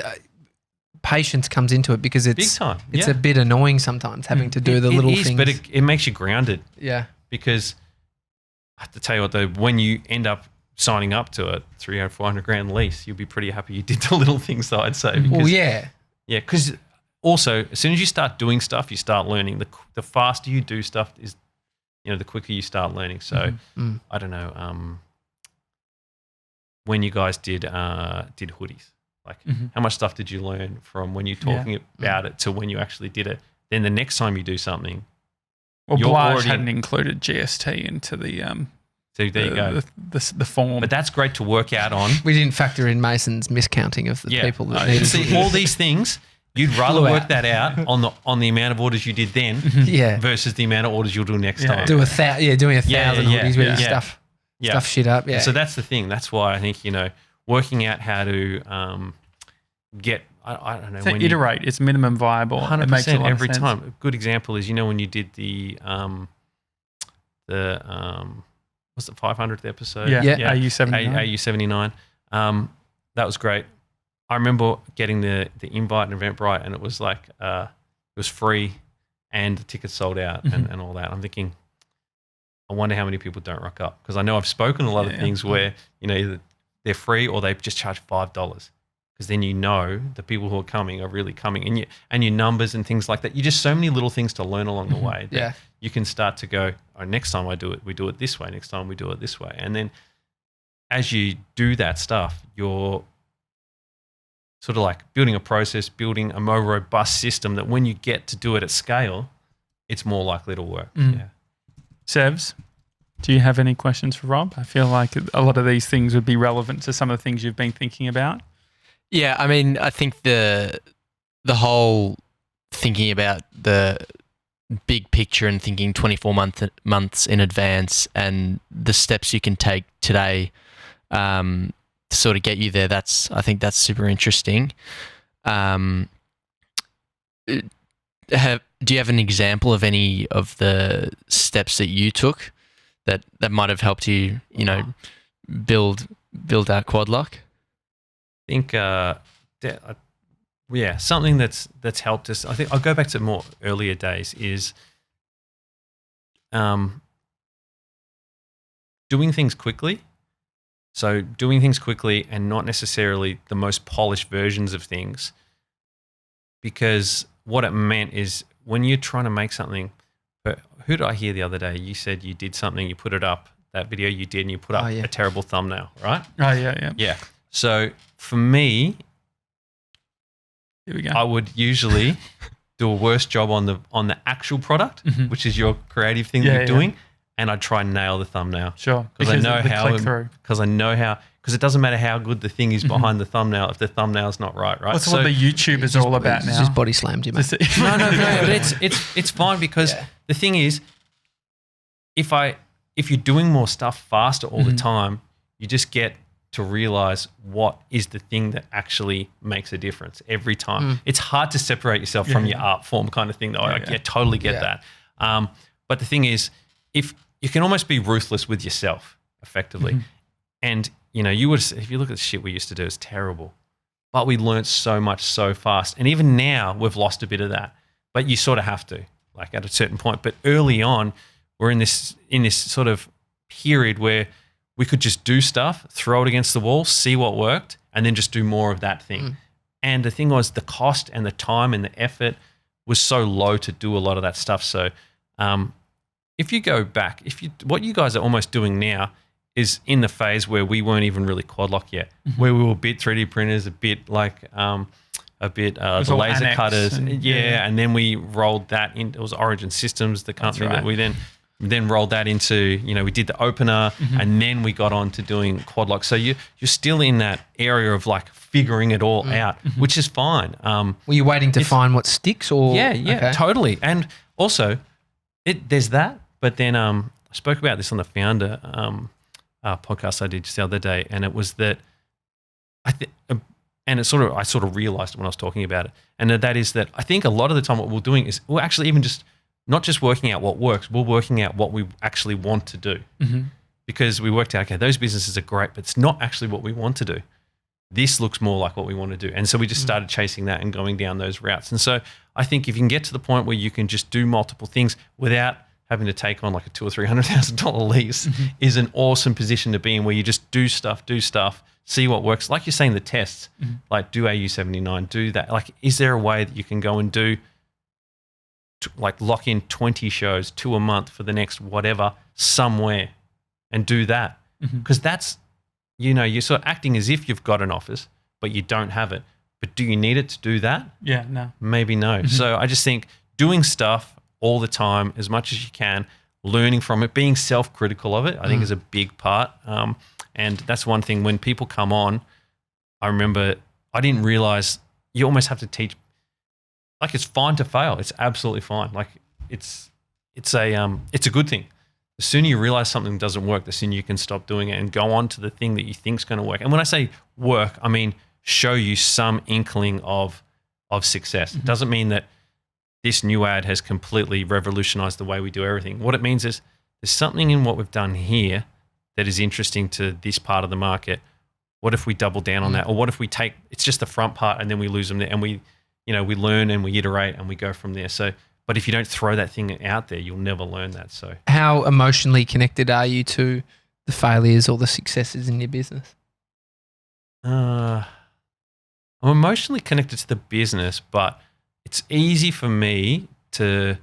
[SPEAKER 2] patience comes into it, because it's
[SPEAKER 3] big time.
[SPEAKER 2] It's a bit annoying sometimes having to do the little things.
[SPEAKER 3] But it makes you grounded.
[SPEAKER 2] Yeah.
[SPEAKER 3] Because I have to tell you what, though, when you end up signing up to a 300, 400 grand lease, you'll be pretty happy you did the little things, though, I'd say.
[SPEAKER 2] Because, Yeah,
[SPEAKER 3] because also as soon as you start doing stuff, you start learning. The faster you do stuff is, you know, the quicker you start learning. So I don't know. When you guys did hoodies, like how much stuff did you learn from when you're talking about it to when you actually did it? Then the next time you do something,
[SPEAKER 1] well, Blige hadn't included GST into the
[SPEAKER 3] so there you go,
[SPEAKER 1] the form.
[SPEAKER 3] But that's great to work out on.
[SPEAKER 2] We didn't factor in Mason's miscounting of the people that needed.
[SPEAKER 3] See, all these things, you'd rather work that out on the amount of orders you did then, versus the amount of orders you'll do next time.
[SPEAKER 2] Doing 1,000 hoodies where you stuff shit up. Yeah.
[SPEAKER 3] So that's the thing. That's why I think, you know, working out how to get, I don't know.
[SPEAKER 1] So when iterate, it's minimum viable.
[SPEAKER 3] 100%
[SPEAKER 1] it makes a lot
[SPEAKER 3] every
[SPEAKER 1] of sense.
[SPEAKER 3] time. A good example is, you know, when you did the what's the 500th episode?
[SPEAKER 1] Yeah. AU79.
[SPEAKER 3] AU79. That was great. I remember getting the invite and Eventbrite, and it was like it was free and the tickets sold out and all that. I'm thinking, I wonder how many people don't rock up, because I know I've spoken a lot of things where, you know, either they're free or they just charge $5, because then you know the people who are coming are really coming, and your numbers and things like that. You just so many little things to learn along the way that you can start to go, oh, next time I do it, we do it this way. Next time we do it this way. And then as you do that stuff, you're sort of like building a process, building a more robust system that when you get to do it at scale, it's more likely to work.
[SPEAKER 1] Sevs, do you have any questions for Rob? I feel like a lot of these things would be relevant to some of the things you've been thinking about.
[SPEAKER 4] Yeah, I mean, I think the whole thinking about the big picture and thinking 24 months in advance, and the steps you can take today to sort of get you there. I think that's super interesting. Do you have an example of any of the steps that you took that might have helped you, build that quad lock?
[SPEAKER 3] I think, something that's helped us. I think I'll go back to more earlier days is doing things quickly. So doing things quickly and not necessarily the most polished versions of things, because what it meant is when you're trying to make something. But who did I hear the other day? You said you did something, you put it up. That video you did, and you put up a terrible thumbnail, right?
[SPEAKER 1] Oh yeah.
[SPEAKER 3] Yeah. So for me,
[SPEAKER 1] here we go.
[SPEAKER 3] I would usually do a worse job on the actual product, which is your creative thing that you're doing, and I'd try and nail the thumbnail.
[SPEAKER 1] Sure.
[SPEAKER 3] Because it doesn't matter how good the thing is behind the thumbnail if the thumbnail's not right.
[SPEAKER 1] That's what the YouTube is all about now.
[SPEAKER 2] Just body slammed you, mate.
[SPEAKER 3] No. But it's fine because the thing is, if you're doing more stuff faster all the time, you just get to realize what is the thing that actually makes a difference every time. It's hard to separate yourself from your art form kind of thing, though. I totally get that. But the thing is, if you can almost be ruthless with yourself effectively. And, if you look at the shit we used to do, it's terrible. But we learned so much so fast. And even now, we've lost a bit of that. But you sort of have to, like at a certain point. But early on, we're in this sort of period where we could just do stuff, throw it against the wall, see what worked, and then just do more of that thing. And the thing was, the cost and the time and the effort was so low to do a lot of that stuff. So if you go back, what you guys are almost doing now is in the phase where we weren't even really quad lock yet, where we were a bit 3D printers, a bit like the laser cutters. And then we rolled that in. It was Origin Systems, the company that we then rolled that into, we did the opener and then we got on to doing quad lock. So you're still in that area of like figuring it all out, which is fine.
[SPEAKER 2] Were you waiting to find what sticks or?
[SPEAKER 3] Yeah, totally. And also there's that, but then I spoke about this on the Founder podcast I did just the other day, and it was that I sort of realized when I was talking about it, and that is that I think a lot of the time what we're doing is we're actually even just not just working out what works, we're working out what we actually want to do. Because we worked out, okay, those businesses are great, but it's not actually what we want to do. This looks more like what we want to do. And so we just started chasing that and going down those routes. And so I think if you can get to the point where you can just do multiple things without having to take on like a $200,000 or $300,000 lease is an awesome position to be in, where you just do stuff, see what works. Like you're saying, the tests, like do AU79, do that. Like, is there a way that you can go and do like lock in 20 shows, 2 a month for the next whatever somewhere and do that? Because that's, you're sort of acting as if you've got an office, but you don't have it. But do you need it to do that?
[SPEAKER 1] Yeah, no.
[SPEAKER 3] Maybe no. So I just think doing stuff all the time, as much as you can, learning from it, being self-critical of it, I think is a big part. And that's one thing when people come on, I remember I didn't realize you almost have to teach. Like, it's fine to fail. It's absolutely fine. Like, it's a good thing. The sooner you realize something doesn't work, the sooner you can stop doing it and go on to the thing that you think's going to work. And when I say work, I mean show you some inkling of success. It doesn't mean that this new ad has completely revolutionized the way we do everything. What it means is there's something in what we've done here that is interesting to this part of the market. What if we double down on that? Or what if we take, it's just the front part and then we lose them there, and we learn and we iterate and we go from there. So, but if you don't throw that thing out there, you'll never learn that. So,
[SPEAKER 2] how emotionally connected are you to the failures or the successes in your business?
[SPEAKER 3] I'm emotionally connected to the business, but it's easy for me to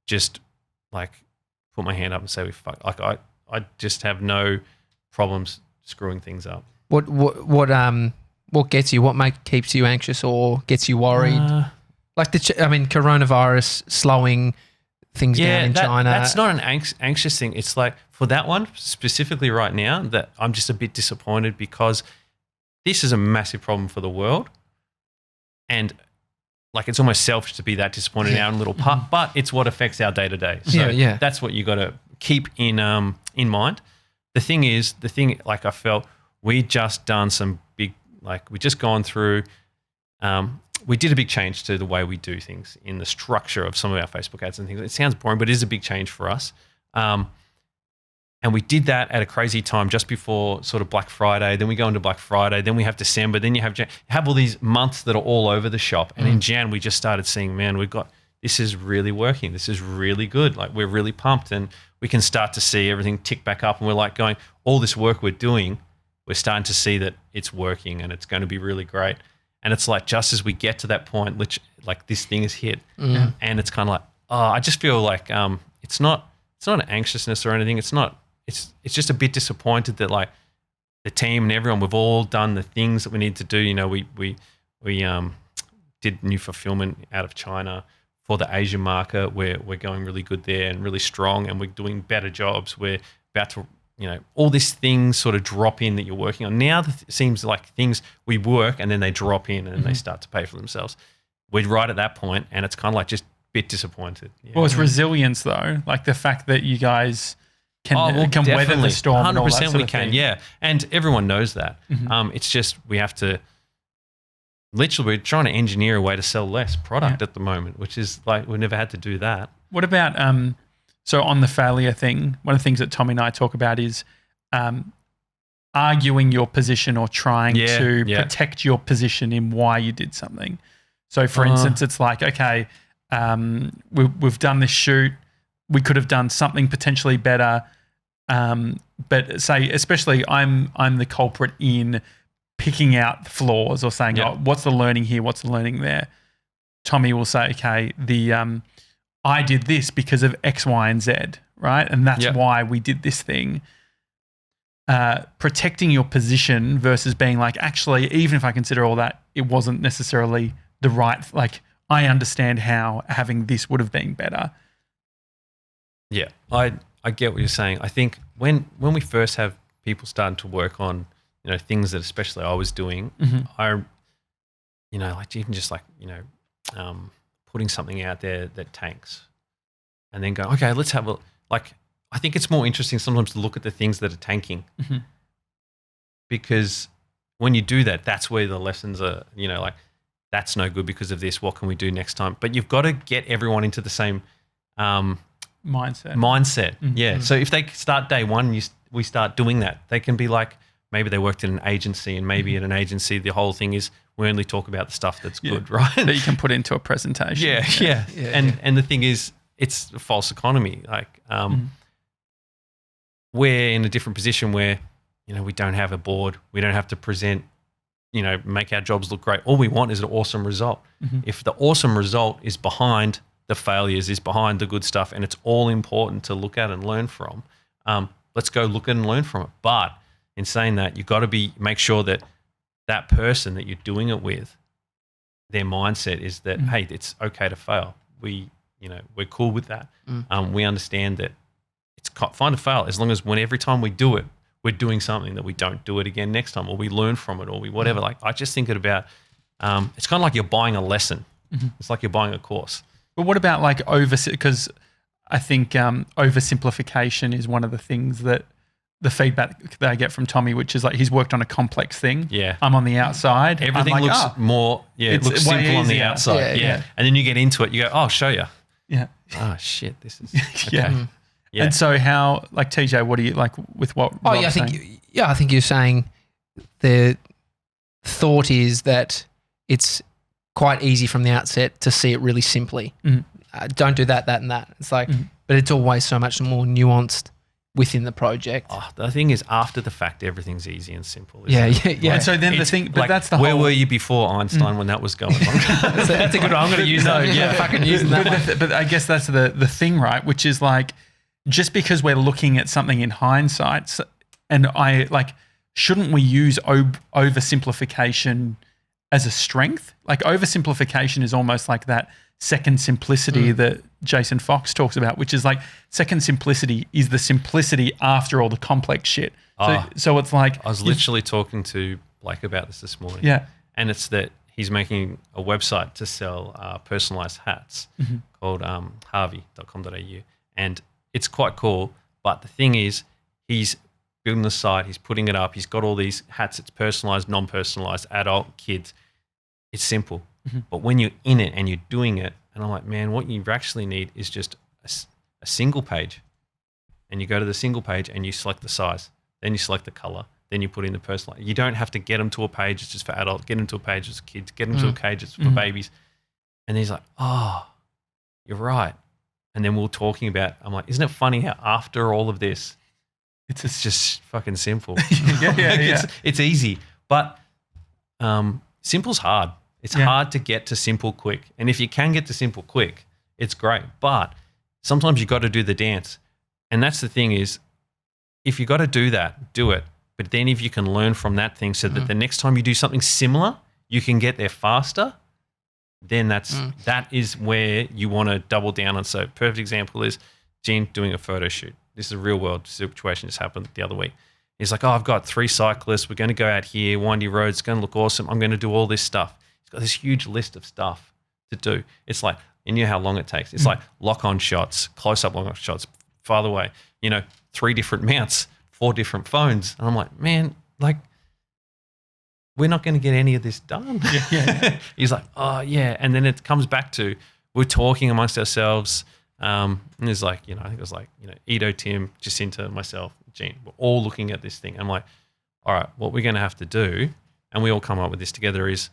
[SPEAKER 3] just like put my hand up and say we fuck. Like I just have no problems screwing things up.
[SPEAKER 2] What gets you? What keeps you anxious or gets you worried? Like coronavirus slowing things down in China.
[SPEAKER 3] That's not an anxious thing. It's like for that one specifically right now that I'm just a bit disappointed because this is a massive problem for the world, and like it's almost selfish to be that disappointed in our own little part, but it's what affects our day to day. So that's what you got to keep in mind. The thing like I felt we just done some big, like we just gone through, we did a big change to the way we do things in the structure of some of our Facebook ads and things. It sounds boring, but it is a big change for us. And we did that at a crazy time just before sort of Black Friday. Then we go into Black Friday. Then we have December. Then you have all these months that are all over the shop. And in Jan, we just started seeing, man, this is really working. This is really good. Like we're really pumped, and we can start to see everything tick back up. And we're like going, all this work we're doing, we're starting to see that it's working and it's going to be really great. And it's like just as we get to that point, which like this thing is hit, and it's kind of like, I just feel like it's not an anxiousness or anything. It's not. It's just a bit disappointed that like the team and everyone, we've all done the things that we need to do. You know, we did new fulfillment out of China for the Asian market. We're going really good there and really strong, and we're doing better jobs. We're about to, all these things sort of drop in that you're working on. Now it seems like things we work and then they drop in and they start to pay for themselves. We're right at that point, and it's kind of like just a bit disappointed. Yeah.
[SPEAKER 1] Well, it's resilience though, like the fact that you guys can weather the storm.
[SPEAKER 3] 100% we can, yeah. And everyone knows that. It's just we have to literally, we're trying to engineer a way to sell less product at the moment, which is like we've never had to do that.
[SPEAKER 1] What about so on the failure thing, one of the things that Tommy and I talk about is arguing your position or trying to protect your position in why you did something. So for instance, it's like, okay, we've done this shoot. We could have done something potentially better. But say, especially I'm the culprit in picking out the flaws or saying, what's the learning here? What's the learning there? Tommy will say, okay, I did this because of X, Y, and Z, right? And that's why we did this thing. Protecting your position versus being like, actually, even if I consider all that, it wasn't necessarily the right, like I understand how having this would have been better.
[SPEAKER 3] Yeah, I get what you're saying. I think when we first have people starting to work on, things that especially I was doing, I, like even just like, putting something out there that tanks and then go, okay, let's have I think it's more interesting sometimes to look at the things that are tanking because when you do that, that's where the lessons are, like that's no good because of this. What can we do next time? But you've got to get everyone into the same mindset. Yeah. So if they start day one, we start doing that. They can be like, maybe they worked in an agency and maybe in an agency, the whole thing is we only talk about the stuff that's good, right?
[SPEAKER 1] That you can put into a presentation.
[SPEAKER 3] And the thing is, it's a false economy. Like we're in a different position where, we don't have a board. We don't have to present, make our jobs look great. All we want is an awesome result. If the awesome result is behind the failures, is behind the good stuff, and it's all important to look at and learn from, let's go look at and learn from it. But in saying that, you've got to make sure that that person that you're doing it with, their mindset is that, hey, it's okay to fail. We're cool with that. We understand that it's fine to fail as long as every time we do it, we're doing something that we don't do it again next time, or we learn from it, or we whatever. Like I just think about, it's kind of like you're buying a lesson. It's like you're buying a course.
[SPEAKER 1] But what about like because I think oversimplification is one of the things that the feedback that I get from Tommy, which is like he's worked on a complex thing.
[SPEAKER 3] Yeah.
[SPEAKER 1] I'm on the outside.
[SPEAKER 3] Everything
[SPEAKER 1] like,
[SPEAKER 3] looks more, it looks simple on the outside. Yeah. And then you get into it, you go, I'll show you.
[SPEAKER 1] Yeah.
[SPEAKER 3] Oh, shit, this is okay.
[SPEAKER 1] Yeah. And so how, like TJ, what do you like with what?
[SPEAKER 2] Oh, yeah, I think you're saying the thought is that it's quite easy from the outset to see it really simply. Don't do that, and that. It's like, but it's always so much more nuanced within the project.
[SPEAKER 3] Oh, the thing is, after the fact, everything's easy and simple.
[SPEAKER 2] Yeah.
[SPEAKER 1] And so then the thing, but that's the
[SPEAKER 3] where
[SPEAKER 1] whole.
[SPEAKER 3] Where were you before Einstein when that was going on?
[SPEAKER 2] So that's a good one. I'm going to use that. Yeah, fucking using that.
[SPEAKER 1] But I guess that's the thing, right? Which is like, just because we're looking at something in hindsight, and shouldn't we use oversimplification as a strength? Like oversimplification is almost like that second simplicity that Jason Fox talks about, which is like second simplicity is the simplicity after all the complex shit. So it's like
[SPEAKER 3] I was literally talking to Blake about this morning.
[SPEAKER 1] Yeah.
[SPEAKER 3] And it's that he's making a website to sell personalized hats called harvey.com.au. And it's quite cool. But the thing is, he's building the site, he's putting it up, he's got all these hats, it's personalized, non-personalized, adult, kids. It's simple. But when you're in it and you're doing it, and I'm like, man, what you actually need is just a single page. And you go to the single page and you select the size. Then you select the color. Then you put in the personal. You don't have to get them to a page. It's just for adults. Get them to a page. It's for kids. Get them to a page. It's for babies. And he's like, oh, you're right. And then we're talking about, I'm like, isn't it funny how after all of this, it's just fucking simple. It's easy. But simple's hard. It's hard to get to simple quick. And if you can get to simple quick, it's great. But sometimes you got to do the dance. And that's the thing is, if you got to do that, do it. But then if you can learn from that thing so that the next time you do something similar, you can get there faster, then that is where you want to double down on. So perfect example is Gene doing a photo shoot. This is a real world situation. Just happened the other week. He's like, oh, I've got 3 cyclists. We're going to go out here, windy roads. It's going to look awesome. I'm going to do all this stuff. He's got this huge list of stuff to do. It's like, you know how long it takes. It's like lock-on shots, close-up lock-on shots, farther away, 3 different mounts, 4 different phones. And I'm like, man, like, we're not going to get any of this done. He's like, oh, yeah. And then it comes back to we're talking amongst ourselves. And there's like, I think it was like, Edo, Tim, Jacinta, myself, Gene. We're all looking at this thing. I'm like, all right, what we're going to have to do, and we all come up with this together, is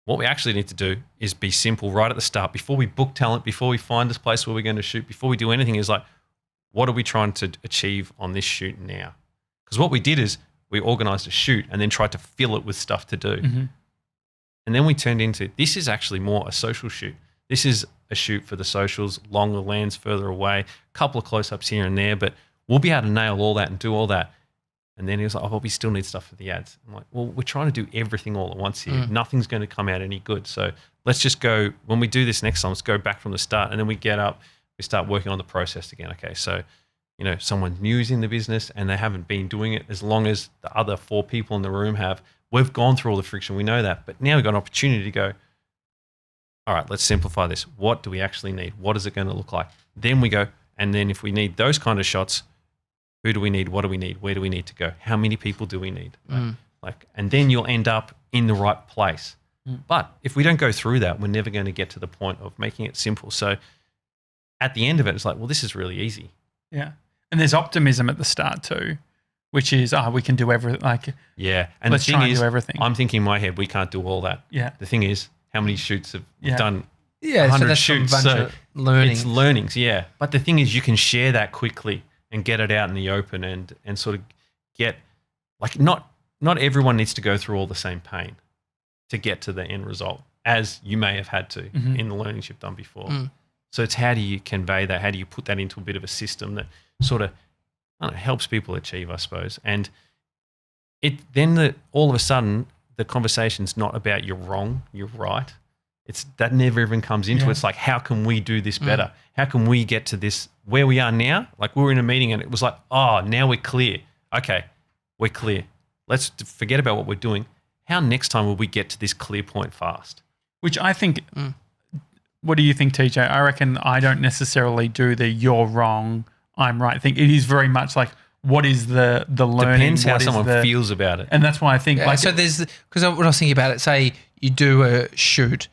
[SPEAKER 3] what we actually need to do is be simple right at the start. Before we book talent, before we find this place where we're going to shoot, before we do anything, is like, what are we trying to achieve on this shoot now? Because what we did is we organized a shoot and then tried to fill it with stuff to do. And then we turned into, this is actually more a social shoot. This is a shoot for the socials, longer lands further away, a couple of close-ups here and there, but we'll be able to nail all that and do all that. And then he was like, oh, but we still need stuff for the ads. I'm like, well, we're trying to do everything all at once here. Nothing's going to come out any good. So let's just go, when we do this next time, let's go back from the start. And then we get up, we start working on the process again. Okay, so, someone new is in the business and they haven't been doing it as long as the other 4 people in the room have. We've gone through all the friction. We know that. But now we've got an opportunity to go, all right, let's simplify this. What do we actually need? What is it going to look like? Then we go, and then if we need those kind of shots, who do we need? What do we need? Where do we need to go? How many people do we need? And then you'll end up in the right place. But if we don't go through that, we're never going to get to the point of making it simple. So at the end of it, it's like, well, this is really easy.
[SPEAKER 1] Yeah. And there's optimism at the start too, which is, we can do everything. Like,
[SPEAKER 3] yeah. And
[SPEAKER 1] let's
[SPEAKER 3] the
[SPEAKER 1] try
[SPEAKER 3] thing
[SPEAKER 1] and
[SPEAKER 3] is,
[SPEAKER 1] do everything.
[SPEAKER 3] I'm thinking in my head, we can't do all that.
[SPEAKER 1] Yeah.
[SPEAKER 3] The thing is, how many shoots have we done?
[SPEAKER 2] Yeah,
[SPEAKER 3] 100
[SPEAKER 2] so that's
[SPEAKER 3] shoots.
[SPEAKER 2] a bunch of learning.
[SPEAKER 3] It's learnings, yeah. But the thing is, you can share that quickly and get it out in the open and sort of get, like, not everyone needs to go through all the same pain to get to the end result, as you may have had to in the learnings you've done before. So it's how do you convey that? How do you put that into a bit of a system that sort of helps people achieve, I suppose. And all of a sudden, the conversation's not about you're wrong, you're right. It's that never even comes into it. It's like, how can we do this better? How can we get to this where we are now? Like, we were in a meeting and it was like, oh, now we're clear. Okay, we're clear. Let's forget about what we're doing. How next time will we get to this clear point fast?
[SPEAKER 1] Which I think, what do you think, TJ? I reckon I don't necessarily do the you're wrong, I'm right thing. It is very much like, what is the learning?
[SPEAKER 3] Depends how someone feels about it.
[SPEAKER 1] And that's why I think,
[SPEAKER 2] so there's, because what I was thinking about it, say you do a shoot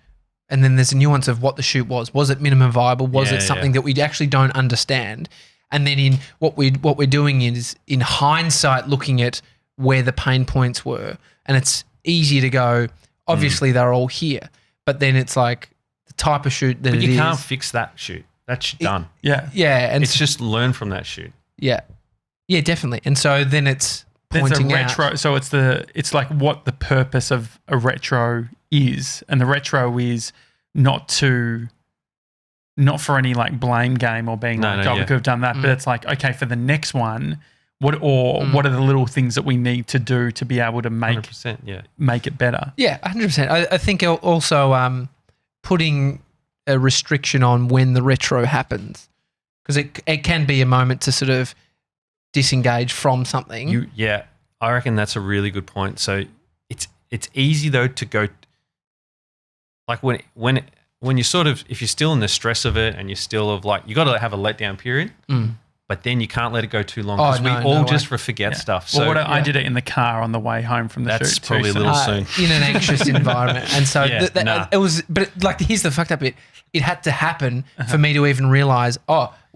[SPEAKER 2] and then there's a nuance of what the shoot was. Was it minimum viable? Was it something that we actually don't understand? And then in what we're doing is, in hindsight, looking at where the pain points were. And it's easy to go, obviously they're all here. But then it's like the type of shoot that
[SPEAKER 3] you can't fix that shoot. That's done.
[SPEAKER 1] Yeah.
[SPEAKER 2] And
[SPEAKER 3] it's just learn from that shoot.
[SPEAKER 2] Yeah. Yeah, definitely. And so then it's pointing
[SPEAKER 1] a retro.
[SPEAKER 2] out.
[SPEAKER 1] So it's like what the purpose of a retro is. And the retro is not for any like blame game or being we could have done that. But it's like, okay, for the next one, what are the little things that we need to do to be able to make it better?
[SPEAKER 2] Yeah, 100%. I think also putting a restriction on when the retro happens, because it can be a moment to sort of disengage from something.
[SPEAKER 3] I reckon that's a really good point. So it's easy though to go like when you're sort of, if you're still in the stress of it and you're still of like, you got to have a letdown period, but then you can't let it go too long because we all just forget stuff.
[SPEAKER 1] Well,
[SPEAKER 3] So
[SPEAKER 1] I did it in the car on the way home from the shoot.
[SPEAKER 3] that's probably a little soon.
[SPEAKER 2] In an anxious environment. And so it was, but like, here's the fucked up bit. It had to happen for me to even realize,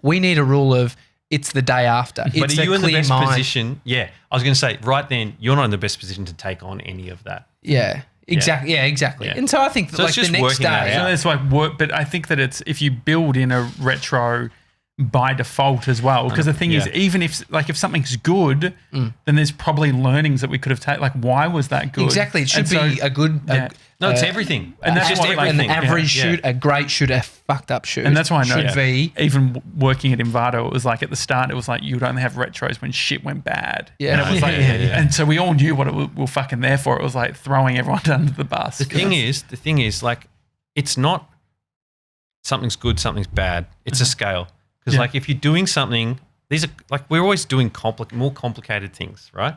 [SPEAKER 2] we need a rule of it's the day after.
[SPEAKER 3] But are you in the best
[SPEAKER 2] mind.
[SPEAKER 3] position? Yeah. I was going to say, right then, you're not in the best position to take on any of that.
[SPEAKER 2] Yeah. Exactly. Yeah, exactly.
[SPEAKER 3] Yeah.
[SPEAKER 2] And so I think that
[SPEAKER 3] So
[SPEAKER 2] like
[SPEAKER 3] it's
[SPEAKER 2] the
[SPEAKER 3] just
[SPEAKER 2] next
[SPEAKER 3] working that
[SPEAKER 2] day.
[SPEAKER 3] out.
[SPEAKER 1] So it's like work, but I think that it's if you build in a retro by default as well. Because the thing is, even if something's good, then there's probably learnings that we could have taken. Like, why was that good?
[SPEAKER 2] Exactly. It should be a good.
[SPEAKER 3] No, it's everything.
[SPEAKER 1] And that's
[SPEAKER 3] just
[SPEAKER 1] what, like,
[SPEAKER 3] everything.
[SPEAKER 2] An average shoot, a great shoot, a fucked up shoot.
[SPEAKER 1] And that's why I know
[SPEAKER 2] should be.
[SPEAKER 1] even working at Envato, it was like at the start, it was like you would only have retros when shit went bad.
[SPEAKER 2] Yeah.
[SPEAKER 1] And it was like, and so we all knew what we were fucking there for. It was like throwing everyone under the bus.
[SPEAKER 3] The thing is, like, it's not something's good, something's bad. It's a scale. Because like if you're doing something, these are like we're always doing more complicated things, right?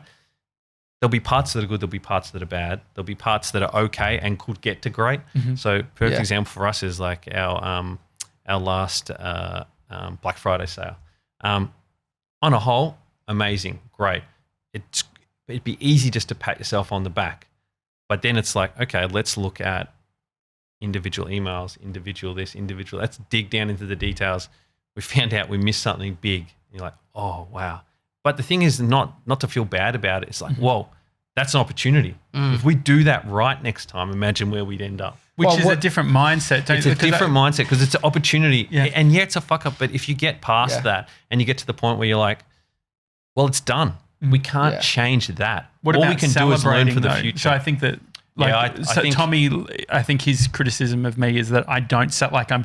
[SPEAKER 3] There'll be parts that are good, there'll be parts that are bad, there'll be parts that are okay and could get to great. So perfect example for us is like our last Black Friday sale. On a whole, amazing, great. It'd be easy just to pat yourself on the back, but then it's like, okay, let's look at individual emails, individual this, individual. Let's dig down into the details. We found out we missed something big. You're like, oh, wow. But the thing is not to feel bad about it. It's like, whoa, that's an opportunity. If we do that right next time, imagine where we'd end up.
[SPEAKER 1] Which is a different mindset.
[SPEAKER 3] It's a different mindset because it's an opportunity.
[SPEAKER 1] Yeah.
[SPEAKER 3] And it's a fuck up. But if you get past that and you get to the point where you're like, well, it's done. We can't change that.
[SPEAKER 1] What
[SPEAKER 3] All
[SPEAKER 1] about
[SPEAKER 3] we can do is learn for the
[SPEAKER 1] though?
[SPEAKER 3] future.
[SPEAKER 1] So I think that, like,
[SPEAKER 3] I think
[SPEAKER 1] Tommy, I think his criticism of me is that I don't set like I'm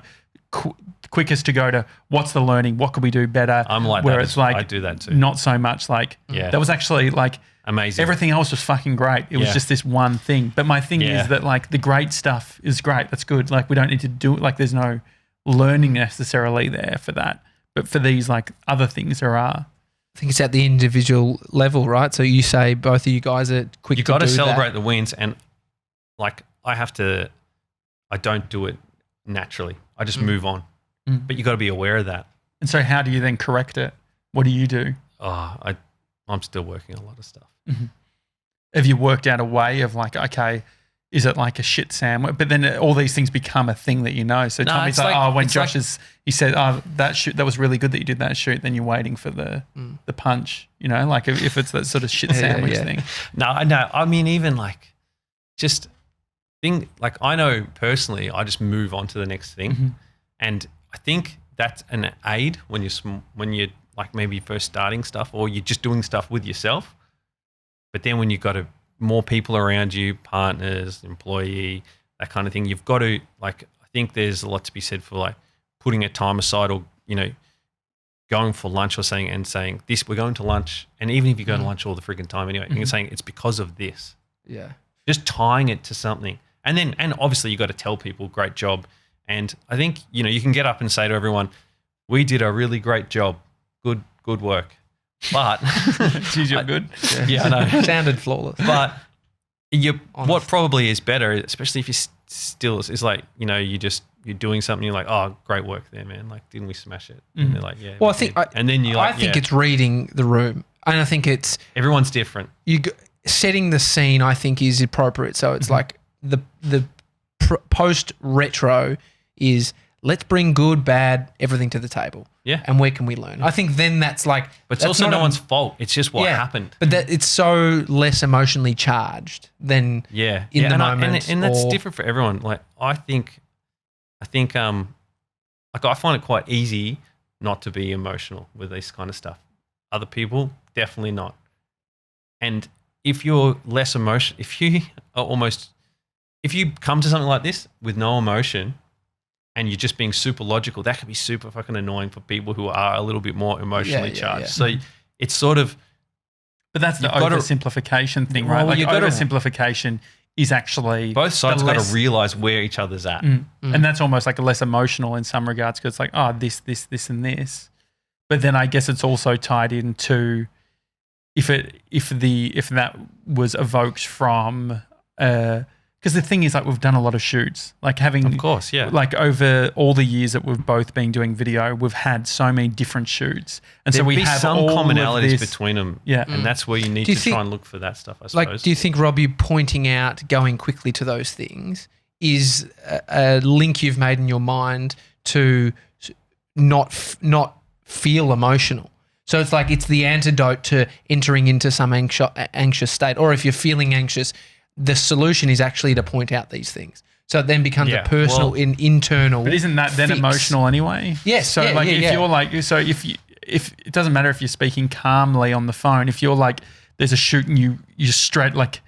[SPEAKER 1] quickest to go to what's the learning, what could we do better.
[SPEAKER 3] I'm like
[SPEAKER 1] where
[SPEAKER 3] that.
[SPEAKER 1] it's like
[SPEAKER 3] I do that too.
[SPEAKER 1] Not so much like that was actually like
[SPEAKER 3] amazing.
[SPEAKER 1] Everything else was fucking great. It was just this one thing. But my thing is that like the great stuff is great. That's good. Like we don't need to do it. Like there's no learning necessarily there for that. But for these like other things there are.
[SPEAKER 2] I think it's at the individual level, right? So you say both of you guys are quick.
[SPEAKER 3] You got to celebrate the wins, and like I don't do it naturally. I just move on. But you got to be aware of that.
[SPEAKER 1] And so how do you then correct it? What do you do?
[SPEAKER 3] I'm still working on a lot of stuff.
[SPEAKER 1] Have you worked out a way of like, okay, is it like a shit sandwich? But then all these things become a thing that you know. So Tommy's like, when Josh he said, that shoot, that was really good that you did that shoot. Then you're waiting for the punch, you know, like if it's that sort of shit sandwich thing.
[SPEAKER 3] No, I mean, even like just like I know personally, I just move on to the next thing. And I think that's an aid when you're like maybe first starting stuff or you're just doing stuff with yourself. But then when you've got more people around you, partners, employee, that kind of thing, you've got to like, I think there's a lot to be said for like putting a time aside or, you know, going for lunch or saying this, we're going to lunch. And even if you go to lunch all the freaking time anyway, you're saying it's because of this.
[SPEAKER 2] Yeah.
[SPEAKER 3] Just tying it to something. And obviously you got to tell people, great job. And I think, you know, you can get up and say to everyone, we did a really great job. Good work. But
[SPEAKER 1] Geez, you're good.
[SPEAKER 3] Yeah, I know.
[SPEAKER 2] Sounded flawless.
[SPEAKER 3] But what probably is better, especially if you're still, is like, you know, you're doing something, you're like, oh, great work there, man. Like, didn't we smash it? And they're like, yeah.
[SPEAKER 2] Well, I think, I think it's reading the room. And I think it's
[SPEAKER 3] everyone's different.
[SPEAKER 2] Setting the scene, I think, is appropriate. So it's like the post retro is let's bring good, bad, everything to the table.
[SPEAKER 3] Yeah.
[SPEAKER 2] And where can we learn? I think then that's like...
[SPEAKER 3] But it's also no one's fault. It's just what happened.
[SPEAKER 2] But it's so less emotionally charged than in the moment.
[SPEAKER 3] And that's different for everyone. Like, I think like I find it quite easy not to be emotional with this kind of stuff. Other people, definitely not. And if you're less emotional, if you come to something like this with no emotion and you're just being super logical, that can be super fucking annoying for people who are a little bit more emotionally charged. So it's sort of...
[SPEAKER 1] But that's the oversimplification thing, right? Like oversimplification is actually...
[SPEAKER 3] Both sides got to realise where each other's at.
[SPEAKER 1] And that's almost like a less emotional in some regards because it's like, oh, this, and this. But then I guess it's also tied into if that was evoked from because the thing is, like, we've done a lot of shoots, like having,
[SPEAKER 3] Of course, yeah.
[SPEAKER 1] like over all the years that we've both been doing video, we've had so many different shoots, and so
[SPEAKER 3] There'd
[SPEAKER 1] we
[SPEAKER 3] be
[SPEAKER 1] have
[SPEAKER 3] some
[SPEAKER 1] all
[SPEAKER 3] commonalities
[SPEAKER 1] of this,
[SPEAKER 3] between them.
[SPEAKER 1] Yeah.
[SPEAKER 3] And that's where you need
[SPEAKER 2] Do you
[SPEAKER 3] to
[SPEAKER 2] think-
[SPEAKER 3] try and look for that stuff, I suppose.
[SPEAKER 2] Like, do you think, Rob, you pointing out, going quickly to those things is a link you've made in your mind to not feel emotional? So it's like it's the antidote to entering into some anxious state. Or if you're feeling anxious, the solution is actually to point out these things. So it then becomes
[SPEAKER 3] Yeah,
[SPEAKER 2] a personal,
[SPEAKER 3] well-
[SPEAKER 2] internal.
[SPEAKER 1] But isn't that then
[SPEAKER 2] fix.
[SPEAKER 1] emotional anyway?
[SPEAKER 2] Yes,
[SPEAKER 1] So
[SPEAKER 2] yeah,
[SPEAKER 1] like
[SPEAKER 2] yeah,
[SPEAKER 1] if
[SPEAKER 2] yeah.
[SPEAKER 1] you're like, so if it doesn't matter if you're speaking calmly on the phone, if you're like, there's a shoot and you straight, like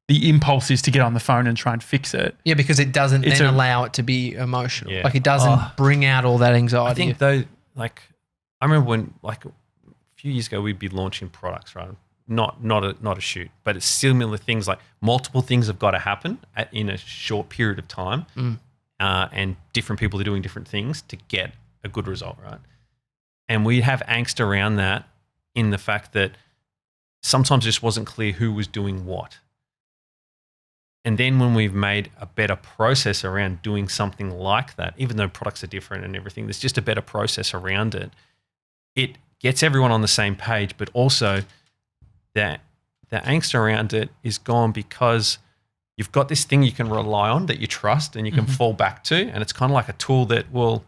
[SPEAKER 1] the impulse is to get on the phone and try and fix it.
[SPEAKER 2] Yeah, because it doesn't
[SPEAKER 1] It's
[SPEAKER 2] then
[SPEAKER 1] a-
[SPEAKER 2] allow it to be emotional.
[SPEAKER 3] Yeah.
[SPEAKER 2] Like it doesn't bring out all that anxiety.
[SPEAKER 3] I think though, like I remember when like a few years ago we'd be launching products, right? Not a shoot, but it's similar things like multiple things have got to happen in a short period of time, and different people are doing different things to get a good result, right? And we have angst around that in the fact that sometimes it just wasn't clear who was doing what. And then when we've made a better process around doing something like that, even though products are different and everything, there's just a better process around it. It gets everyone on the same page, but also that the angst around it is gone because you've got this thing you can rely on that you trust and you can fall back to. And it's kind of like a tool that will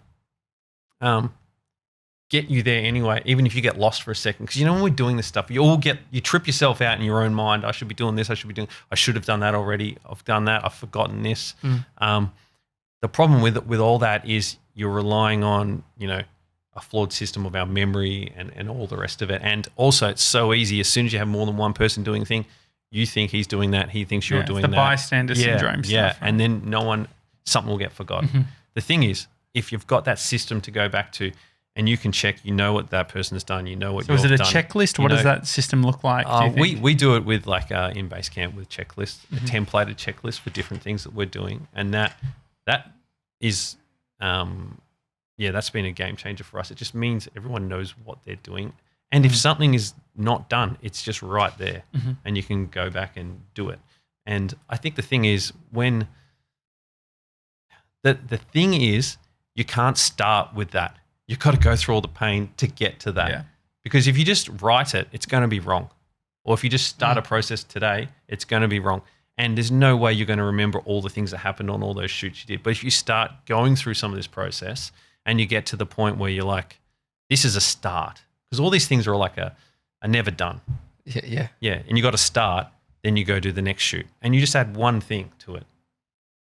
[SPEAKER 3] get you there anyway, even if you get lost for a second. Because when we're doing this stuff, you trip yourself out in your own mind. I should be doing this. I should have done that already. I've done that. I've forgotten this. The problem with all that is you're relying on, a flawed system of our memory and all the rest of it. And also it's so easy. As soon as you have more than one person doing a thing, you think he's doing that. He thinks you're doing
[SPEAKER 1] the
[SPEAKER 3] that.
[SPEAKER 1] bystander syndrome stuff.
[SPEAKER 3] Yeah.
[SPEAKER 1] Right?
[SPEAKER 3] And then something will get forgotten. The thing is, if you've got that system to go back to and you can check, what that person has done, what
[SPEAKER 1] so
[SPEAKER 3] you've
[SPEAKER 1] is it a
[SPEAKER 3] done.
[SPEAKER 1] checklist? What does that system look like?
[SPEAKER 3] We do it with like in Basecamp with checklists, a templated checklist for different things that we're doing. And that is, that's been a game changer for us. It just means everyone knows what they're doing. And if something is not done, it's just right there and you can go back and do it. And I think the thing is when the thing is you can't start with that. You've got to go through all the pain to get to that.
[SPEAKER 1] Yeah.
[SPEAKER 3] Because if you just write it, it's going to be wrong. Or if you just start a process today, it's going to be wrong. And there's no way you're going to remember all the things that happened on all those shoots you did. But if you start going through some of this process and you get to the point where you're like, this is a start. Because all these things are like a never done.
[SPEAKER 2] Yeah.
[SPEAKER 3] Yeah. And you got to start, then you go do the next shoot. And you just add one thing to it.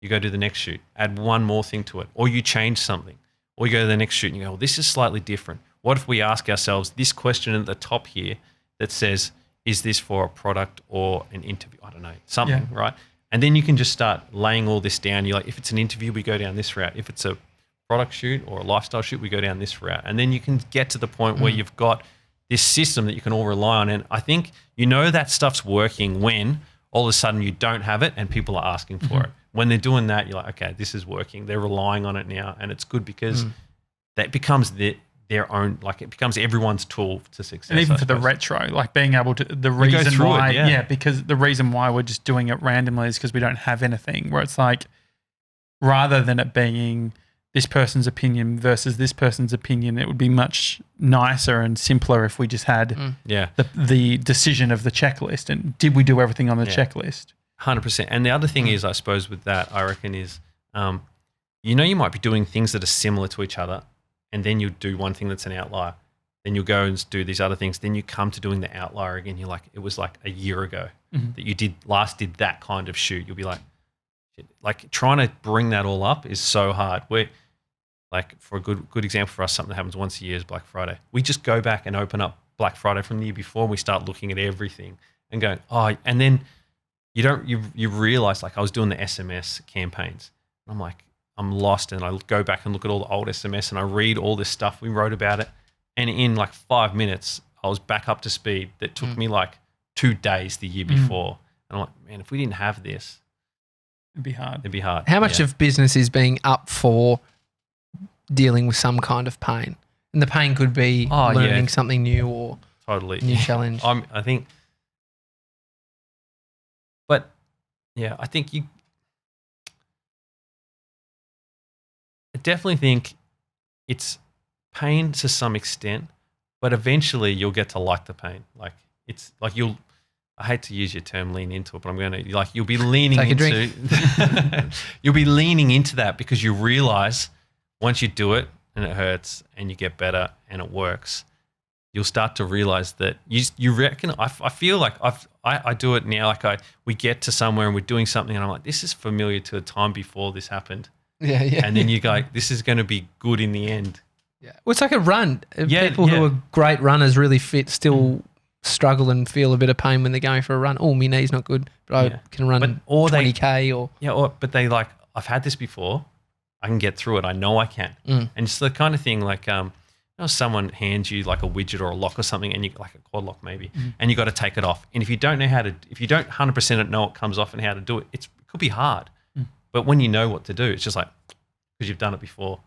[SPEAKER 3] You go do the next shoot, add one more thing to it. Or you change something. Or you go to the next shoot and you go, well, this is slightly different. What if we ask ourselves this question at the top here that says, is this for a product or an interview? I don't know, something, right? And then you can just start laying all this down. You're like, if it's an interview, we go down this route. If it's a product shoot or a lifestyle shoot, we go down this route. And then you can get to the point where you've got this system that you can all rely on. And I think that stuff's working when all of a sudden you don't have it and people are asking for it. When they're doing that, you're like, okay, this is working. They're relying on it now. And it's good because that becomes their own, like it becomes everyone's tool to success.
[SPEAKER 1] And even
[SPEAKER 3] I
[SPEAKER 1] for the
[SPEAKER 3] suppose.
[SPEAKER 1] retro, like being able to, the reason
[SPEAKER 3] through
[SPEAKER 1] why,
[SPEAKER 3] it,
[SPEAKER 1] because the reason why we're just doing it randomly is because we don't have anything, where it's like, rather than it being this person's opinion versus this person's opinion, it would be much nicer and simpler if we just had the decision of the checklist. And did we do everything on the checklist?
[SPEAKER 3] 100%. And the other thing is, I suppose, with that, I reckon is, you might be doing things that are similar to each other, and then you do one thing that's an outlier. Then you'll go and do these other things. Then you come to doing the outlier again. You're like, it was like a year ago that you did that kind of shoot. You'll be like, shit. Like trying to bring that all up is so hard. We're like, for a good example for us, something that happens once a year is Black Friday. We just go back and open up Black Friday from the year before, and we start looking at everything and going, and then you realize, like I was doing the SMS campaigns. I'm like, I'm lost, and I go back and look at all the old SMS and I read all this stuff we wrote about it. And in like 5 minutes, I was back up to speed. That took me like 2 days the year before. And I'm like, man, if we didn't have this,
[SPEAKER 1] It'd be hard.
[SPEAKER 2] How much of business is being up for dealing with some kind of pain? And the pain could be learning something new or
[SPEAKER 3] totally
[SPEAKER 2] new challenge.
[SPEAKER 3] I think, but yeah, I think definitely think it's pain to some extent, but eventually you'll get to like the pain. Like it's like I hate to use your term lean into it, but I'm going to like you'll be leaning you'll be leaning into that because you realize once you do it and it hurts and you get better and it works, you'll start to realize that you reckon. I feel like I do it now. Like we get to somewhere and we're doing something and I'm like, this is familiar to a time before this happened.
[SPEAKER 2] Yeah, yeah.
[SPEAKER 3] And then you go, this is going to be good in the end.
[SPEAKER 2] Yeah. Well, it's like a run.
[SPEAKER 3] Yeah,
[SPEAKER 2] People who are great runners, really fit, still struggle and feel a bit of pain when they're going for a run. Oh, my knee's not good, but I can run 20K or...
[SPEAKER 3] but they like, I've had this before. I can get through it. I know I can. And it's the kind of thing like, someone hands you like a widget or a lock or something and you like a quad lock maybe, and you got to take it off. And if you don't 100% know what comes off and how to do it, it could be hard. But when you know what to do, it's just like, because you've done it before.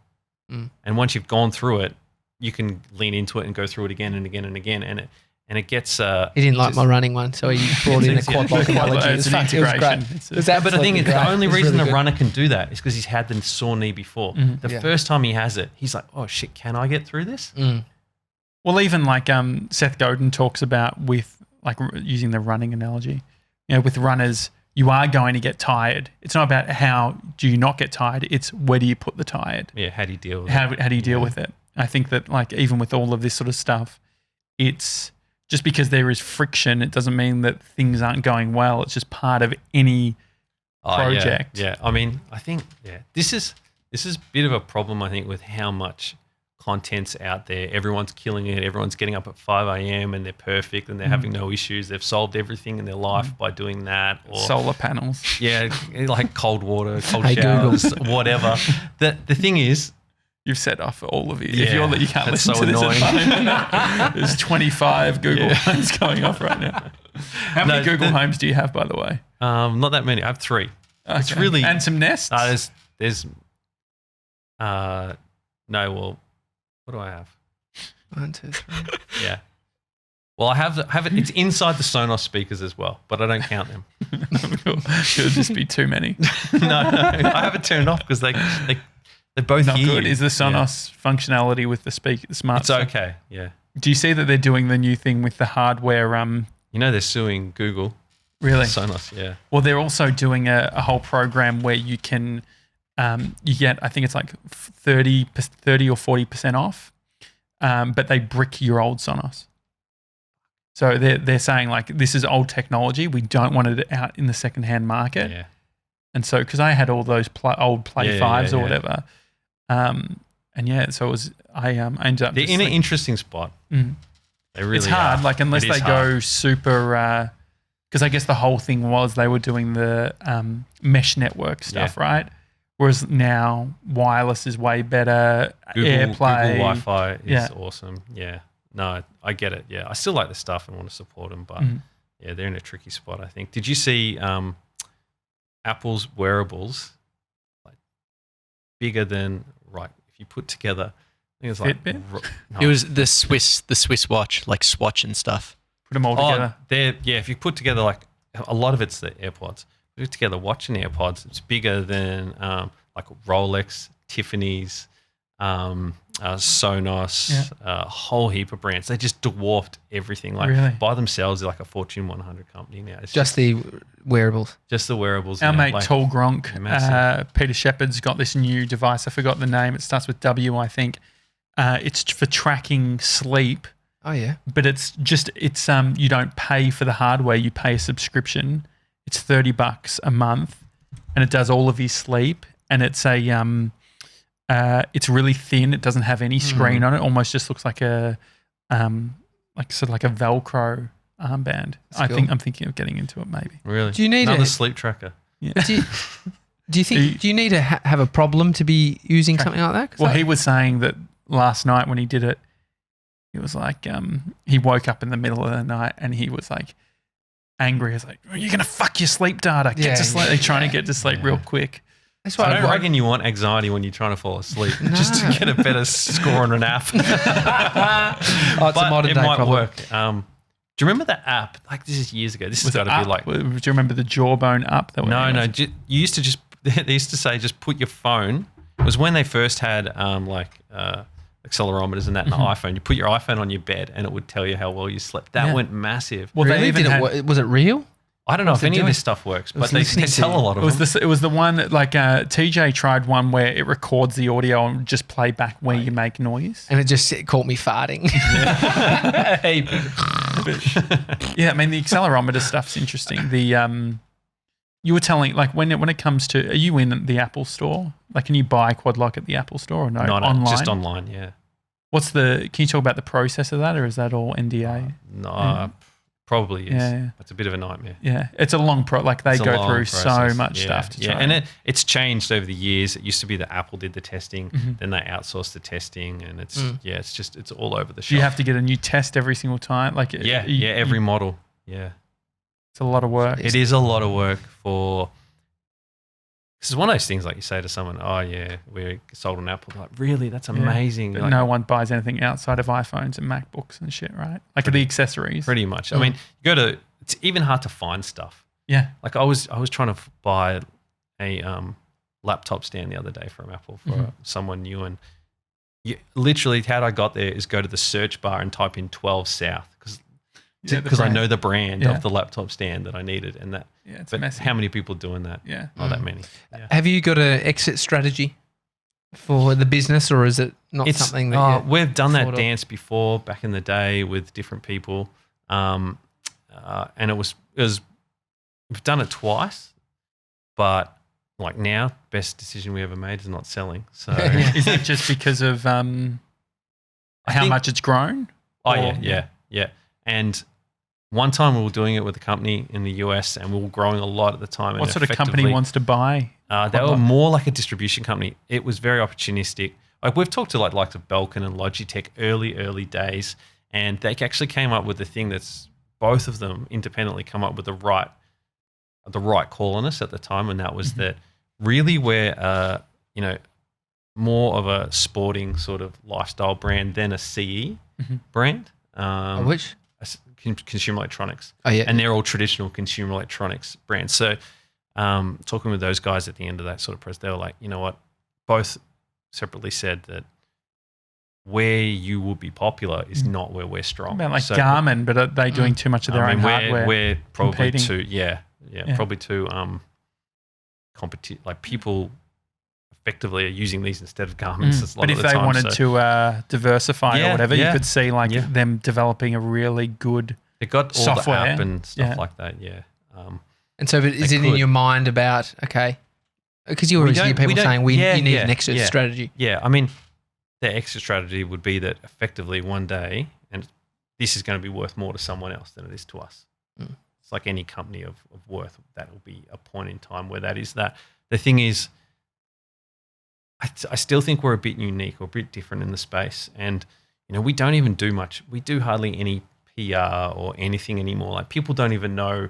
[SPEAKER 3] And once you've gone through it, you can lean into it and go through it again and again and again. And it gets...
[SPEAKER 2] he didn't like my running one, so he brought in a quad lock analogy.
[SPEAKER 1] It's an integration.
[SPEAKER 3] But the thing is, the only reason the runner can do that is because he's had the sore knee before. The first time he has it, he's like, oh shit, can I get through this?
[SPEAKER 1] Well, even like Seth Godin talks about with like using the running analogy, with runners, you are going to get tired. It's not about how do you not get tired. It's where do you put the tired?
[SPEAKER 3] Yeah, how do you deal with
[SPEAKER 1] it? How do you deal with it? I think that like even with all of this sort of stuff, it's just because there is friction, it doesn't mean that things aren't going well. It's just part of any project.
[SPEAKER 3] Yeah. I mean, I think this is a bit of a problem. I think with how much content's out there. Everyone's killing it. Everyone's getting up at 5 a.m. and they're perfect and they're having no issues. They've solved everything in their life by doing that. Or
[SPEAKER 1] solar panels.
[SPEAKER 3] Yeah, like cold water, cold showers, whatever. The thing is,
[SPEAKER 1] you've set off all of it.
[SPEAKER 3] Yeah,
[SPEAKER 1] if you can't listen
[SPEAKER 3] so
[SPEAKER 1] to
[SPEAKER 3] annoying.
[SPEAKER 1] this at home, there's 25 Google Homes going off right now. How many Google Homes do you have, by the way?
[SPEAKER 3] Not that many. I have 3.
[SPEAKER 1] Okay.
[SPEAKER 3] It's really...
[SPEAKER 1] And some Nests?
[SPEAKER 3] There's no, well, what do I have?
[SPEAKER 2] 1, 2, 3.
[SPEAKER 3] Yeah. Well, I have it. It's inside the Sonos speakers as well, but I don't count them.
[SPEAKER 1] It'll just be too many.
[SPEAKER 3] No. I have it turned off because they're both
[SPEAKER 1] not
[SPEAKER 3] here.
[SPEAKER 1] good. Is the Sonos functionality with the smart?
[SPEAKER 3] It's okay. Yeah.
[SPEAKER 1] Do you see that they're doing the new thing with the hardware?
[SPEAKER 3] They're suing Google.
[SPEAKER 1] Really?
[SPEAKER 3] Sonos, yeah.
[SPEAKER 1] Well, they're also doing a whole program where you can you get, I think it's like 30 or 40% off, but they brick your old Sonos. So they're saying like, this is old technology. We don't want it out in the secondhand market.
[SPEAKER 3] Yeah.
[SPEAKER 1] And so, because I had all those old Play 5s or whatever, so it was. I ended up.
[SPEAKER 3] They're in an interesting spot. They really.
[SPEAKER 1] It's hard,
[SPEAKER 3] are.
[SPEAKER 1] like unless they go super. Because I guess the whole thing was they were doing the mesh network stuff, right? Whereas now wireless is way better. AirPlay,
[SPEAKER 3] Google Wi-Fi is awesome. Yeah. No, I get it. Yeah, I still like the stuff and want to support them, but they're in a tricky spot. I think. Did you see? Apple's wearables, like bigger than if you put together, I think it's like
[SPEAKER 1] Fitbit?
[SPEAKER 3] No.
[SPEAKER 4] It was the Swiss watch, like Swatch and stuff.
[SPEAKER 1] Put them all together.
[SPEAKER 3] If you put together like a lot of it's the AirPods. Put together watch and AirPods, it's bigger than like Rolex, Tiffany's, Sonos, a whole heap of brands. They just dwarfed everything. Like by themselves, they're like a Fortune 100 company now. It's
[SPEAKER 2] just the wearables.
[SPEAKER 3] Just the wearables.
[SPEAKER 1] Our mate Tall Gronk, Peter Shepard's got this new device. I forgot the name. It starts with W, I think. It's for tracking sleep.
[SPEAKER 2] Oh yeah.
[SPEAKER 1] But it's you don't pay for the hardware. You pay a subscription. It's $30 a month, and it does all of your sleep. And it's it's really thin. It doesn't have any screen on it. Almost just looks like a like a Velcro armband. I'm thinking of getting into it maybe.
[SPEAKER 3] Really?
[SPEAKER 2] Do you need
[SPEAKER 3] another sleep tracker?
[SPEAKER 2] Yeah. Do you think? Do you need to have a problem to be using something like that?
[SPEAKER 1] Well, he was saying that last night when he did it, he was like, he woke up in the middle of the night and he was like angry. He's like, "You're gonna fuck your sleep data. Get to sleep." They're trying to get to sleep real quick.
[SPEAKER 2] That's why
[SPEAKER 3] I don't reckon you want anxiety when you're trying to fall asleep, just to get a better score on an app.
[SPEAKER 2] It's a modern day
[SPEAKER 3] might
[SPEAKER 2] problem.
[SPEAKER 3] Work. Do you remember that app? Like this is years ago. This has got to be like.
[SPEAKER 1] Do you remember the Jawbone app?
[SPEAKER 3] No. You used to they used to say just put your phone was when they first had accelerometers and that in the iPhone. You put your iPhone on your bed and it would tell you how well you slept. That went massive.
[SPEAKER 2] Well, really? They even was it real?
[SPEAKER 3] I don't know if any of this stuff works, but they tell a lot of them.
[SPEAKER 1] It was the one that TJ tried one where it records the audio and just play back where you make noise.
[SPEAKER 2] And it caught me farting.
[SPEAKER 1] Yeah, I mean, the accelerometer stuff's interesting. You were telling, when it comes to, are you in the Apple store? Can you buy Quad Lock at the Apple store or no?
[SPEAKER 3] No,
[SPEAKER 1] online?
[SPEAKER 3] Just online, yeah.
[SPEAKER 1] Can you talk about the process of that, or is that all NDA?
[SPEAKER 3] No, probably is.
[SPEAKER 1] Yeah.
[SPEAKER 3] It's a bit of a nightmare.
[SPEAKER 1] Yeah, it's a long they go through so much stuff to try.
[SPEAKER 3] Yeah, and it's changed over the years. It used to be that Apple did the testing, then they outsourced the testing, and it's all over the shop.
[SPEAKER 1] Do you have to get a new test every single time?
[SPEAKER 3] Every model. Yeah.
[SPEAKER 1] It's a lot of work.
[SPEAKER 3] It is a lot of work for. This is one of those things you say to someone, "Oh yeah, we sold an Apple." Like, really? That's amazing.
[SPEAKER 1] But no one buys anything outside of iPhones and MacBooks and shit, right? The accessories.
[SPEAKER 3] Pretty much. I mean, it's even hard to find stuff.
[SPEAKER 1] Yeah.
[SPEAKER 3] I was trying to buy a laptop stand the other day from Apple for someone new, and literally how I got there is go to the search bar and type in 12 South because I know the brand of the laptop stand that I needed, and that.
[SPEAKER 1] Yeah, it's
[SPEAKER 3] but
[SPEAKER 1] messy.
[SPEAKER 3] how many people doing that?
[SPEAKER 1] Yeah,
[SPEAKER 3] not that many. Yeah.
[SPEAKER 2] Have you got an exit strategy for the business, or is it not something that
[SPEAKER 3] we've done that dance before back in the day with different people, and it was we've done it twice, but now, best decision we ever made is not selling. So
[SPEAKER 1] is it just because of how much it's grown?
[SPEAKER 3] Oh yeah. And one time we were doing it with a company in the US and we were growing a lot at the time.
[SPEAKER 1] What sort of company wants to buy?
[SPEAKER 3] They were more like a distribution company. It was very opportunistic. We've talked to likes of Belkin and Logitech early days, and they actually came up with the thing that's both of them independently come up with the right call on us at the time, and that was that really we're more of a sporting sort of lifestyle brand than a CE brand.
[SPEAKER 2] Which?
[SPEAKER 3] Consumer electronics.
[SPEAKER 2] Oh, yeah.
[SPEAKER 3] And they're all traditional consumer electronics brands. So talking with those guys at the end of that sort of press, they were like, you know what, both separately said that where you will be popular is not where we're strong.
[SPEAKER 1] About Garmin, but are they doing too much of their own hardware?
[SPEAKER 3] We're probably
[SPEAKER 1] competing?
[SPEAKER 3] probably too people effectively are using these instead of Garmin's.
[SPEAKER 1] But if they wanted to diversify or whatever, you could see them developing a really good
[SPEAKER 3] it got all
[SPEAKER 1] software
[SPEAKER 3] the app and stuff like that. Yeah.
[SPEAKER 2] And so, is it in your mind about because you always hear people saying you need an exit strategy.
[SPEAKER 3] Yeah, I mean, the exit strategy would be that effectively one day, and this is going to be worth more to someone else than it is to us. It's like any company of worth. That will be a point in time where that is that. The thing is, I still think we're a bit unique or a bit different in the space, and we don't even do much. We do hardly any PR or anything anymore. People don't even know.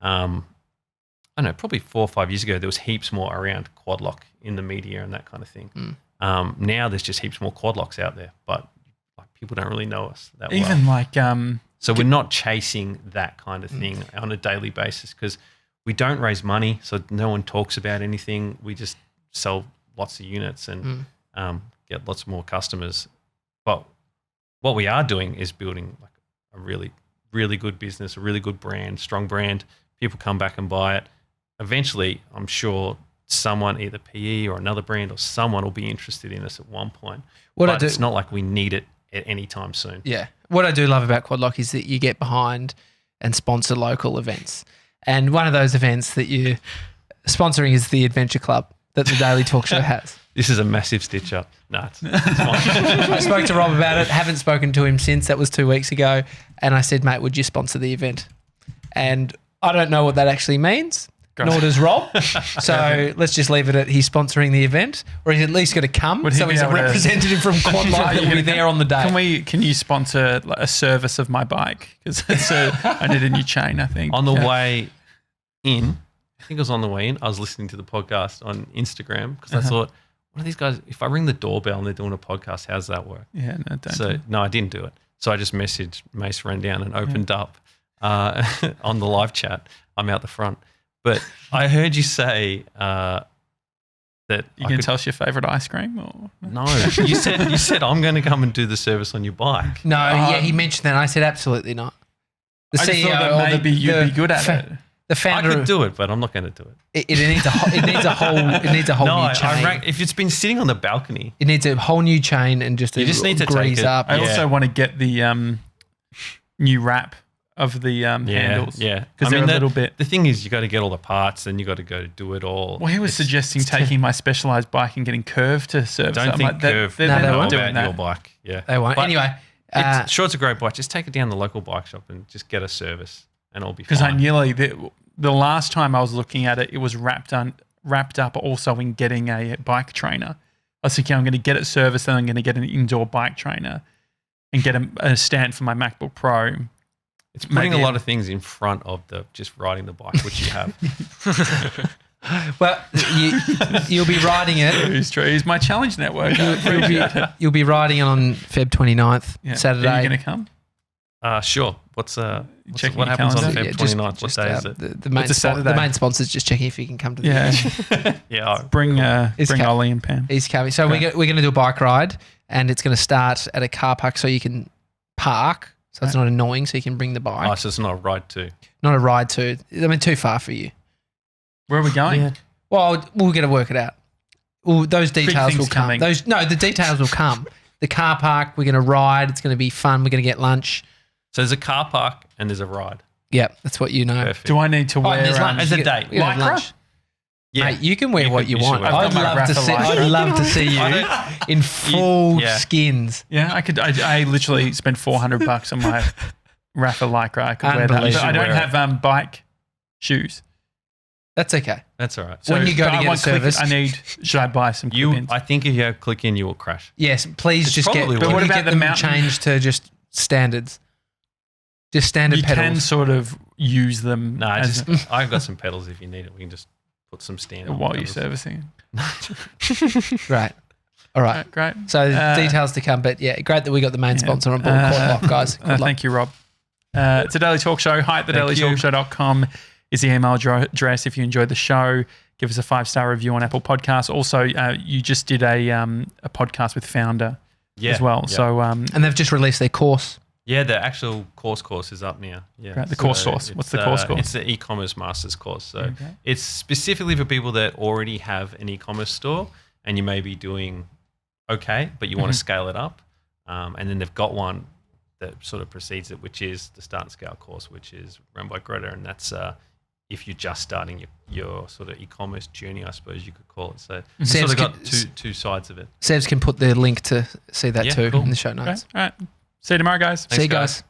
[SPEAKER 3] I don't know. Probably 4 or 5 years ago, there was heaps more around Quad Lock in the media and that kind of thing. Now there's just heaps more Quad Locks out there, but people don't really know us that well. So we're not chasing that kind of thing on a daily basis because we don't raise money, so no one talks about anything. We just sell lots of units and get lots more customers. But what we are doing is building a really, really good business, a really good brand, strong brand. People come back and buy it. Eventually, I'm sure someone, either PE or another brand or someone will be interested in us at one point. But it's not like we need it at any time soon.
[SPEAKER 2] Yeah. What I do love about Quad Lock is that you get behind and sponsor local events. And one of those events that you're sponsoring is the Adventure Club that the Daily Talk Show has.
[SPEAKER 3] This is a massive stitch up. No, it's fine.
[SPEAKER 2] I spoke to Rob about it. Haven't spoken to him since. That was 2 weeks ago. And I said, mate, would you sponsor the event? And I don't know what that actually means. Nor does Rob. So let's just leave it at he's sponsoring the event, or he's at least going to come. So he's a representative from Quad Lock that will be there on the day.
[SPEAKER 1] Can you sponsor a service of my bike? Because I need a new chain, I think.
[SPEAKER 3] On the way in, I think it was on the way in, I was listening to the podcast on Instagram because I thought, what are these guys? If I ring the doorbell and they're doing a podcast, how's that work?
[SPEAKER 1] Yeah, no, don't.
[SPEAKER 3] So no, I didn't do it. So I just messaged Mace, ran down and opened up on the live chat. I'm out the front. But I heard you say that that
[SPEAKER 1] You can tell us your favourite ice cream? Or?
[SPEAKER 3] No, you said I'm going to come and do the service on your bike.
[SPEAKER 2] No, yeah, he mentioned that. And I said absolutely not. The
[SPEAKER 1] I just thought that maybe you'd be good at it.
[SPEAKER 2] The
[SPEAKER 3] I
[SPEAKER 2] founder,
[SPEAKER 3] could do it, but I'm not going to do it.
[SPEAKER 2] it needs a whole
[SPEAKER 3] No,
[SPEAKER 2] new chain.
[SPEAKER 3] if it's been sitting on the balcony,
[SPEAKER 2] It needs a whole new chain and just
[SPEAKER 3] You just need to
[SPEAKER 2] grease
[SPEAKER 3] take it.
[SPEAKER 2] up.
[SPEAKER 1] I
[SPEAKER 3] Yeah.
[SPEAKER 1] also want to get the new wrap of the handles.
[SPEAKER 3] yeah,
[SPEAKER 1] Because they're a little bit.
[SPEAKER 3] The thing is, you got to get all the parts, and you got to go do it all.
[SPEAKER 1] Well, he was suggesting taking my Specialized bike and getting Curve to service.
[SPEAKER 3] Don't
[SPEAKER 1] I'm
[SPEAKER 3] think
[SPEAKER 1] like,
[SPEAKER 3] Curve.
[SPEAKER 1] They're
[SPEAKER 2] No, they
[SPEAKER 1] not
[SPEAKER 2] won't.
[SPEAKER 1] doing
[SPEAKER 3] about
[SPEAKER 1] that.
[SPEAKER 3] your bike. Yeah,
[SPEAKER 2] They won't.
[SPEAKER 3] But
[SPEAKER 2] Anyway,
[SPEAKER 3] it's a great bike. Just take it down to the local bike shop and just get a service, and it'll be fine.
[SPEAKER 1] Because I nearly the last time I was looking at it, it was wrapped up also in getting a bike trainer. I was thinking I'm going to get it serviced, and I'm going to get an indoor bike trainer and get a stand for my MacBook Pro.
[SPEAKER 3] It's putting a lot of things in front of the just riding the bike, which you have.
[SPEAKER 2] well, you'll be riding it.
[SPEAKER 1] It's true. It's my challenge network.
[SPEAKER 2] You'll be riding it on Feb 29th,
[SPEAKER 1] Yeah.
[SPEAKER 2] Saturday.
[SPEAKER 1] Are you going to come?
[SPEAKER 3] Sure. What
[SPEAKER 1] Checking
[SPEAKER 3] happens on
[SPEAKER 1] calendar?
[SPEAKER 3] Feb 29th? What day is it?
[SPEAKER 2] The main,
[SPEAKER 1] It's a Saturday.
[SPEAKER 2] the main sponsor's just checking if he can come to the
[SPEAKER 1] Yeah.
[SPEAKER 2] event.
[SPEAKER 3] Yeah.
[SPEAKER 1] Bring
[SPEAKER 2] It's
[SPEAKER 1] Ollie and Pam.
[SPEAKER 2] He's coming. So
[SPEAKER 1] Okay.
[SPEAKER 2] we're going to do a bike ride, and it's going to start at a car park so you can park. So it's not annoying, so you can bring the bike.
[SPEAKER 3] Oh, so it's not a ride too.
[SPEAKER 2] Not a ride to. I mean, too far for you.
[SPEAKER 1] Where are we going?
[SPEAKER 3] Yeah.
[SPEAKER 2] Well, we're going to work it out. Well, those details
[SPEAKER 1] things
[SPEAKER 2] will come.
[SPEAKER 1] coming.
[SPEAKER 2] The details will come. The car park, we're going to ride. It's going to be fun. We're going to get lunch.
[SPEAKER 3] So there's a car park and there's a ride.
[SPEAKER 2] Yep, that's what you know.
[SPEAKER 3] Perfect.
[SPEAKER 1] Do I need to
[SPEAKER 2] Oh, and
[SPEAKER 1] wear
[SPEAKER 2] there's lunch.
[SPEAKER 3] as a
[SPEAKER 2] You
[SPEAKER 3] date.
[SPEAKER 2] get- you have
[SPEAKER 1] Lycra?
[SPEAKER 2] lunch.
[SPEAKER 3] Yeah.
[SPEAKER 2] Mate, you can wear what you
[SPEAKER 3] you should
[SPEAKER 2] want.
[SPEAKER 3] wear it.
[SPEAKER 1] I've got my
[SPEAKER 2] I'd love to see
[SPEAKER 3] I
[SPEAKER 2] you
[SPEAKER 3] don't-
[SPEAKER 2] in full
[SPEAKER 3] Yeah.
[SPEAKER 2] skins.
[SPEAKER 1] Yeah, I could. I literally spent $400 on my Rafa Lycra. I could wear that. But
[SPEAKER 2] Unbelievable.
[SPEAKER 1] I don't
[SPEAKER 3] Wear it.
[SPEAKER 1] have bike shoes.
[SPEAKER 2] That's okay.
[SPEAKER 3] That's all right.
[SPEAKER 2] When you go
[SPEAKER 1] but
[SPEAKER 2] to
[SPEAKER 1] I
[SPEAKER 2] get
[SPEAKER 1] want
[SPEAKER 2] it serviced-
[SPEAKER 1] I need. Should I buy some clip-ins?
[SPEAKER 3] I think if you have click in, you will crash.
[SPEAKER 2] Yes, please
[SPEAKER 3] It's
[SPEAKER 2] just get.
[SPEAKER 3] probably
[SPEAKER 2] But
[SPEAKER 3] what
[SPEAKER 2] what
[SPEAKER 1] about
[SPEAKER 2] about
[SPEAKER 1] the
[SPEAKER 2] them
[SPEAKER 1] mountain?
[SPEAKER 2] changed to just standards? Just standard
[SPEAKER 1] You can
[SPEAKER 2] pedals.
[SPEAKER 1] sort of use them
[SPEAKER 3] No,
[SPEAKER 1] as
[SPEAKER 3] I've got some pedals if you need it. We can just put some standard
[SPEAKER 1] while you're
[SPEAKER 3] pedals.
[SPEAKER 1] servicing.
[SPEAKER 2] Right. All right.
[SPEAKER 1] Great.
[SPEAKER 2] So details to come, but yeah, great that we got the main sponsor on board. Quad Lock, guys. Quad Lock.
[SPEAKER 1] Thank you, Rob. It's a Daily Talk Show. Hi at thedailytalkshow.com is the email address. If you enjoyed the show, give us a 5-star review on Apple Podcasts. Also, you just did a podcast with Founder as well.
[SPEAKER 3] Yeah.
[SPEAKER 1] So
[SPEAKER 2] And they've just released their course.
[SPEAKER 3] Yeah, the actual course is up now. Yeah,
[SPEAKER 1] Right, the course. What's
[SPEAKER 3] it's,
[SPEAKER 1] the course?
[SPEAKER 3] It's the e-commerce masters course. So
[SPEAKER 1] Okay.
[SPEAKER 3] it's specifically for people that already have an e-commerce store and you may be doing okay, but you want to scale it up. And then they've got one that sort of precedes it, which is the Start and Scale course, which is run by Greta, and that's if you're just starting your sort of e-commerce journey, I suppose you could call it. So it's sort of got two sides of it.
[SPEAKER 2] Sebs can put the link to see that
[SPEAKER 3] Yeah,
[SPEAKER 2] too
[SPEAKER 3] cool.
[SPEAKER 2] in the show notes.
[SPEAKER 1] All right. See you tomorrow, guys.
[SPEAKER 2] See you
[SPEAKER 3] guys.
[SPEAKER 2] guys.